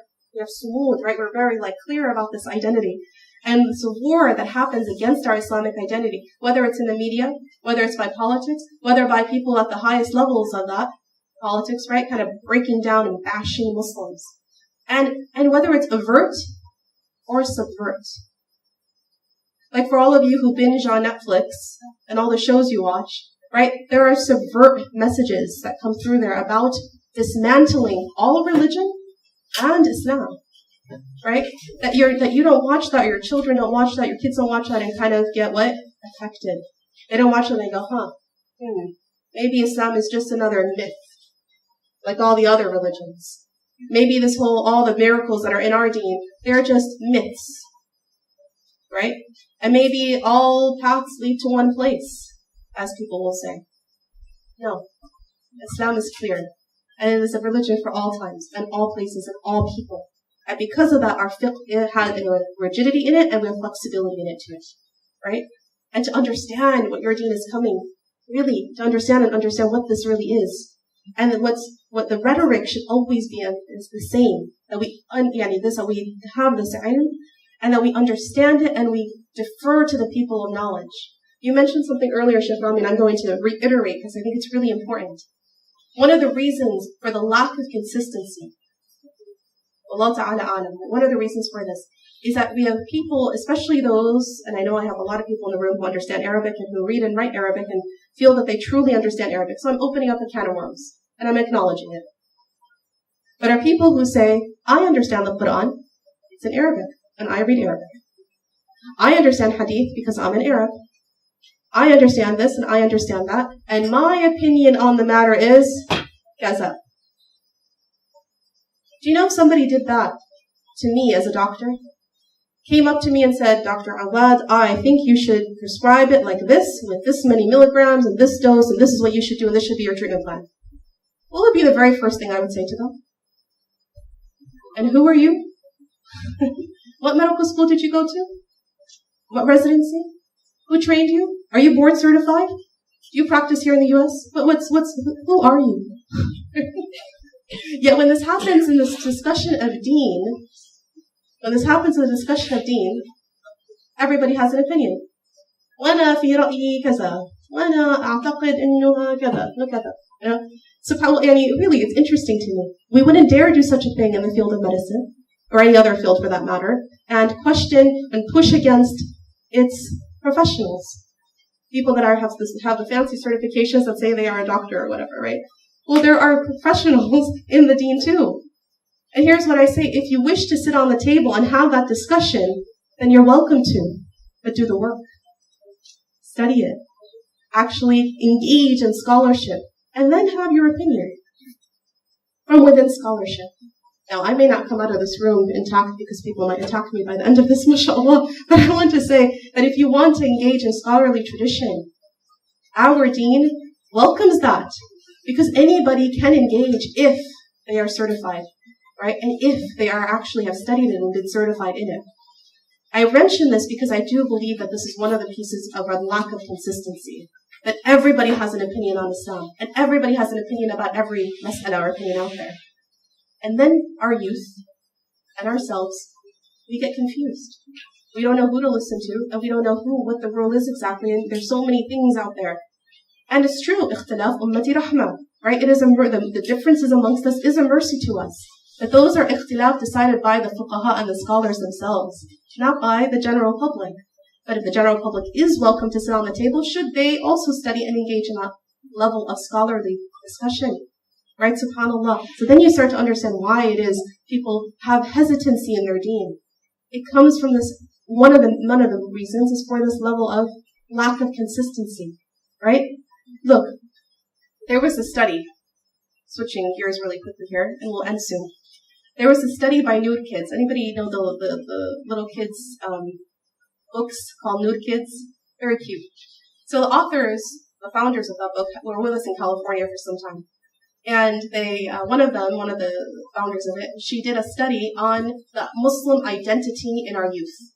smooth, right? We're very clear about this identity. And it's a war that happens against our Islamic identity, whether it's in the media, whether it's by politics, whether by people at the highest levels of that politics, right? Kind of breaking down and bashing Muslims. And whether it's avert or subvert. Like for all of you who binge on Netflix and all the shows you watch, right? There are subvert messages that come through there about dismantling all religion and Islam, right? That you don't watch that, your children don't watch that, your kids don't watch that and kind of get what? Affected. They don't watch it and they go, maybe Islam is just another myth. like all the other religions. Maybe all the miracles that are in our deen, they're just myths, right? And maybe all paths lead to one place, as people will say. No. Islam is clear. And it is a religion for all times, and all places, and all people. And because of that, our fiqh has a rigidity in it, and we have flexibility in it too, right? And to understand what your deen is coming, really, to understand what this really is. And what the rhetoric should always be is the same. That we have this ilm, and that we understand it, and we defer to the people of knowledge. You mentioned something earlier, Shaykh Rami, and I'm going to reiterate because I think it's really important. One of the reasons for the lack of consistency, Allah Ta'ala alam, one of the reasons for this is that we have people, especially those, and I know I have a lot of people in the room who understand Arabic and who read and write Arabic and feel that they truly understand Arabic. So I'm opening up a can of worms, and I'm acknowledging it. But are people who say, I understand the Quran, it's in Arabic, and I read Arabic. I understand Hadith because I'm an Arab. I understand this and I understand that, and my opinion on the matter is kaza. Do you know if somebody did that to me as a doctor? Came up to me and said, Dr. Awaad, I think you should prescribe it like this, with this many milligrams, and this dose, and this is what you should do, and this should be your treatment plan. What would be the very first thing I would say to them? And who are you? What medical school did you go to? What residency? Who trained you? Are you board certified? Do you practice here in the U.S.? Who are you? Yet when this happens in this discussion of deen, everybody has an opinion. وأنا في رأيي كذا. وأنا أعتقد إنه كذا. You know? Really, it's interesting to me. We wouldn't dare do such a thing in the field of medicine, or any other field for that matter, and question and push against its professionals. People that have the fancy certifications that say they are a doctor or whatever, right? Well, there are professionals in the deen too. And here's what I say, if you wish to sit on the table and have that discussion, then you're welcome to, but do the work. Study it. Actually engage in scholarship, and then have your opinion from within scholarship. Now, I may not come out of this room intact because people might attack me by the end of this, mashallah, but I want to say that if you want to engage in scholarly tradition, our deen welcomes that, because anybody can engage if they are certified, right? And if they actually have studied it and been certified in it. I mention this because I do believe that this is one of the pieces of a lack of consistency, that everybody has an opinion on Islam, and everybody has an opinion about every mas'ala or opinion out there. And then our youth and ourselves, we get confused. We don't know who to listen to, and we don't know what the rule is exactly, and there's so many things out there. And it's true, ikhtilaf ummati rahmah, right? It is the differences amongst us is a mercy to us. But those are ikhtilaf decided by the fuqaha and the scholars themselves, not by the general public. But if the general public is welcome to sit on the table, should they also study and engage in that level of scholarly discussion? Right, subhanAllah. So then you start to understand why it is people have hesitancy in their deen. It comes from this, one of the reasons is for this level of lack of consistency, right? Look, there was a study, switching gears really quickly here, and we'll end soon. There was a study by Nude Kids. Anybody know the little kids books called Nude Kids? Very cute. So the authors, the founders of that book, were with us in California for some time. And one of the founders of it, she did a study on the Muslim identity in our youth.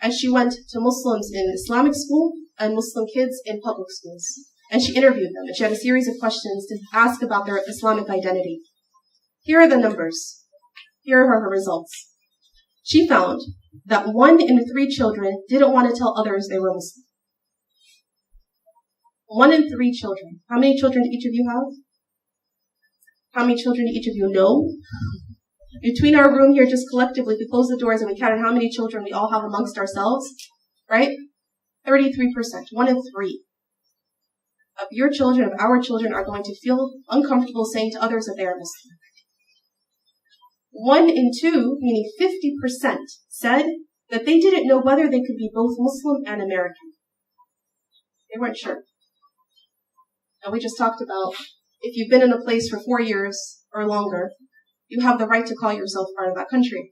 And she went to Muslims in Islamic school and Muslim kids in public schools. And she interviewed them, and she had a series of questions to ask about their Islamic identity. Here are the numbers. Here are her results. She found that 1 in 3 children didn't want to tell others they were Muslim. 1 in 3 children. How many children do each of you have? How many children do each of you know? Between our room here, just collectively, we close the doors and we counted how many children we all have amongst ourselves, right? 33%, 1 in 3 of your children, of our children, are going to feel uncomfortable saying to others that they are Muslim. 1 in 2, meaning 50%, said that they didn't know whether they could be both Muslim and American. They weren't sure. And we just talked about if you've been in a place for 4 years or longer, you have the right to call yourself part of that country.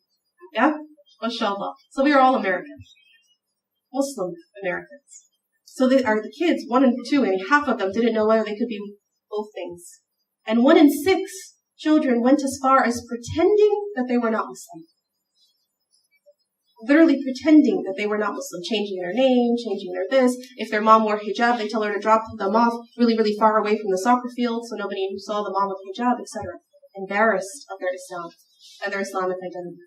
Yeah? MashaAllah. So we are all Americans. Muslim Americans. So they are the kids, 1 and 2, and half of them didn't know whether they could be both things. And 1 in 6 children went as far as pretending that they were not Muslim. Literally pretending that they were not Muslim, changing their name, changing their this. If their mom wore hijab, they tell her to drop them off really, really far away from the soccer field so nobody saw the mom with hijab, etc. Embarrassed of their Islam and their Islamic identity.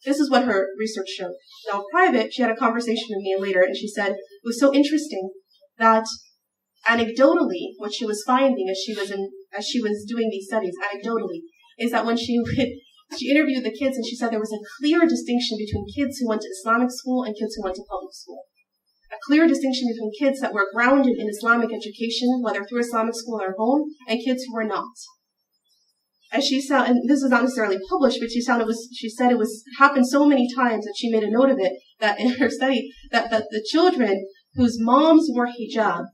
This is what her research showed. Now, in private, she had a conversation with me later, and she said it was so interesting that anecdotally, what she was finding as she was doing these studies, anecdotally, is that when she interviewed the kids, and she said there was a clear distinction between kids who went to Islamic school and kids who went to public school. A clear distinction between kids that were grounded in Islamic education, whether through Islamic school or home, and kids who were not. And she said, and this is not necessarily published, but she said it was happened so many times that she made a note of it, that in her study, that the children whose moms wore hijab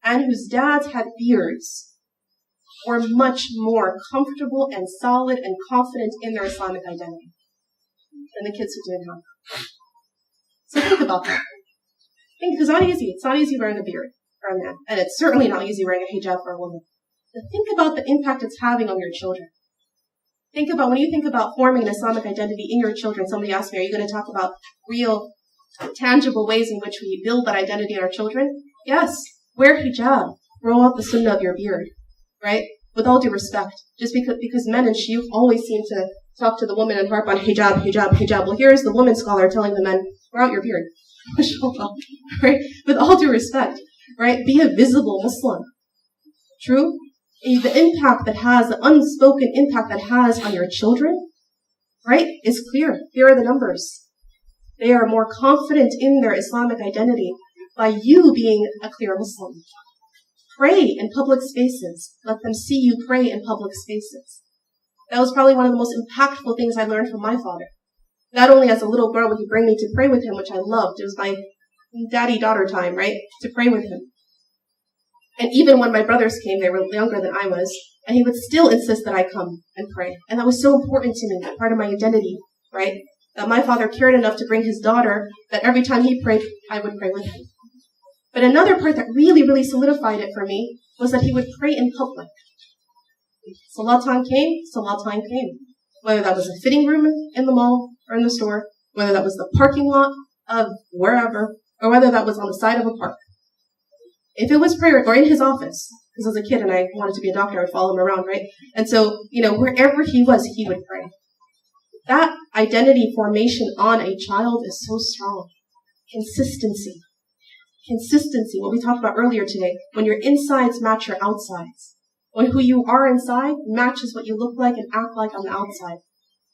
and whose dads had beards were much more comfortable and solid and confident in their Islamic identity than the kids who didn't have that. So think about that. Because it's not easy. It's not easy wearing a beard for a man, and it's certainly not easy wearing a hijab for a woman. But think about the impact it's having on your children. Think about, when you think about forming an Islamic identity in your children, somebody asked me, are you going to talk about real, tangible ways in which we build that identity in our children? Yes. Wear hijab. Roll out the sunnah of your beard. Right? With all due respect. Just because men and shuyukh always seem to talk to the woman and harp on hijab, hijab, hijab. Well, here's the woman scholar telling the men, grow out your beard. Right? With all due respect. Right? Be a visible Muslim. True? The impact that has, the unspoken impact that has on your children, right, is clear. Here are the numbers. They are more confident in their Islamic identity by you being a clear Muslim. Pray in public spaces. Let them see you pray in public spaces. That was probably one of the most impactful things I learned from my father. Not only as a little girl would he bring me to pray with him, which I loved. It was my daddy-daughter time, right, to pray with him. And even when my brothers came, they were younger than I was, and he would still insist that I come and pray. And that was so important to me, that part of my identity, right? That my father cared enough to bring his daughter, that every time he prayed, I would pray with him. But another part that really, really solidified it for me was that he would pray in public. Salat time came, salat time came. Whether that was a fitting room in the mall or in the store, whether that was the parking lot of wherever, or whether that was on the side of a park. If it was prayer, or in his office, because as a kid and I wanted to be a doctor, I would follow him around, right? And so, wherever he was, he would pray. That identity formation on a child is so strong. Consistency. Consistency, what we talked about earlier today, when your insides match your outsides. When who you are inside matches what you look like and act like on the outside.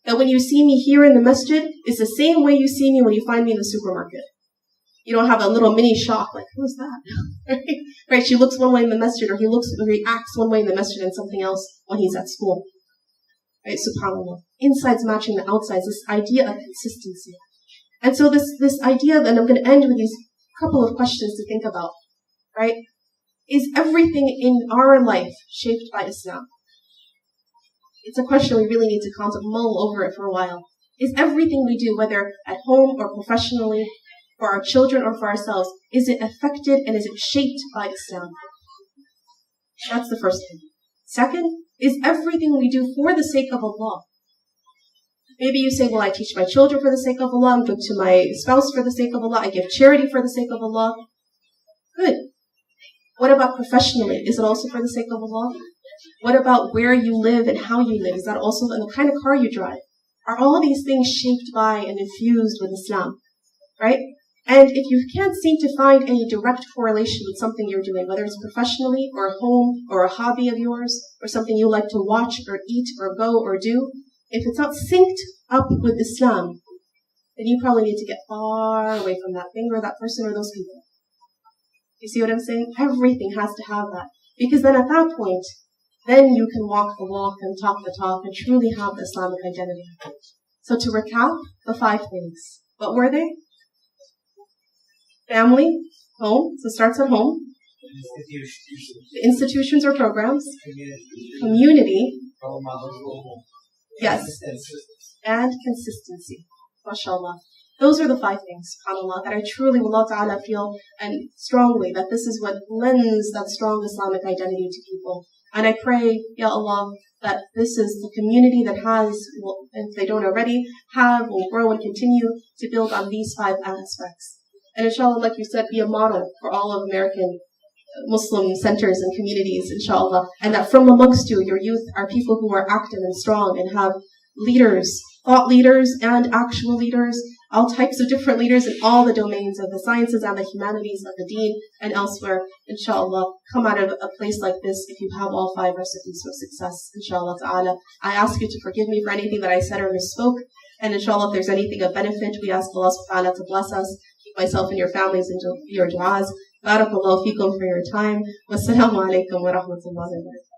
That when you see me here in the masjid, it's the same way you see me when you find me in the supermarket. You don't have a little mini shock, like, who's that? Right? She looks one way in the masjid, or he acts one way in the masjid and something else when he's at school. Right? SubhanAllah. Insides matching the outsides, this idea of consistency. And so this idea, and I'm going to end with these couple of questions to think about, right? Is everything in our life shaped by Islam? It's a question we really need to mull over it for a while. Is everything we do, whether at home or professionally, for our children or for ourselves, is it affected and is it shaped by Islam? That's the first thing. Second, is everything we do for the sake of Allah? Maybe you say, well, I teach my children for the sake of Allah, I'm good to my spouse for the sake of Allah, I give charity for the sake of Allah. Good. What about professionally? Is it also for the sake of Allah? What about where you live and how you live? Is that also, and the kind of car you drive? Are all of these things shaped by and infused with Islam? Right? And if you can't seem to find any direct correlation with something you're doing, whether it's professionally or at home or a hobby of yours or something you like to watch or eat or go or do, if it's not synced up with Islam, then you probably need to get far away from that thing or that person or those people. You see what I'm saying? Everything has to have that. Because then at that point, then you can walk the walk and talk the talk and truly have the Islamic identity. So to recap, the 5 things. What were they? Family, home, so it starts at home. The institutions or programs. Community. Yes. And consistency. MashaAllah. Those are the 5 things, subhanAllah, that I truly, Allah Ta'ala, feel and strongly that this is what lends that strong Islamic identity to people. And I pray, Ya Allah, that this is the community that if they don't already will grow and continue to build on these 5 aspects. And inshallah, like you said, be a model for all of American Muslim centers and communities, inshallah. And that from amongst you, your youth are people who are active and strong and have leaders, thought leaders and actual leaders, all types of different leaders in all the domains of the sciences and the humanities, of the deen and elsewhere. Inshallah, come out of a place like this if you have all 5 recipes for success, inshallah ta'ala. I ask you to forgive me for anything that I said or misspoke. And inshallah, if there's anything of benefit, we ask Allah subhanahu wa ta'ala to bless us, keep myself and your families into your du'as. Barakallahu feekum for your time. Wassalamu alaikum wa rahmatullahi wa barakatuh.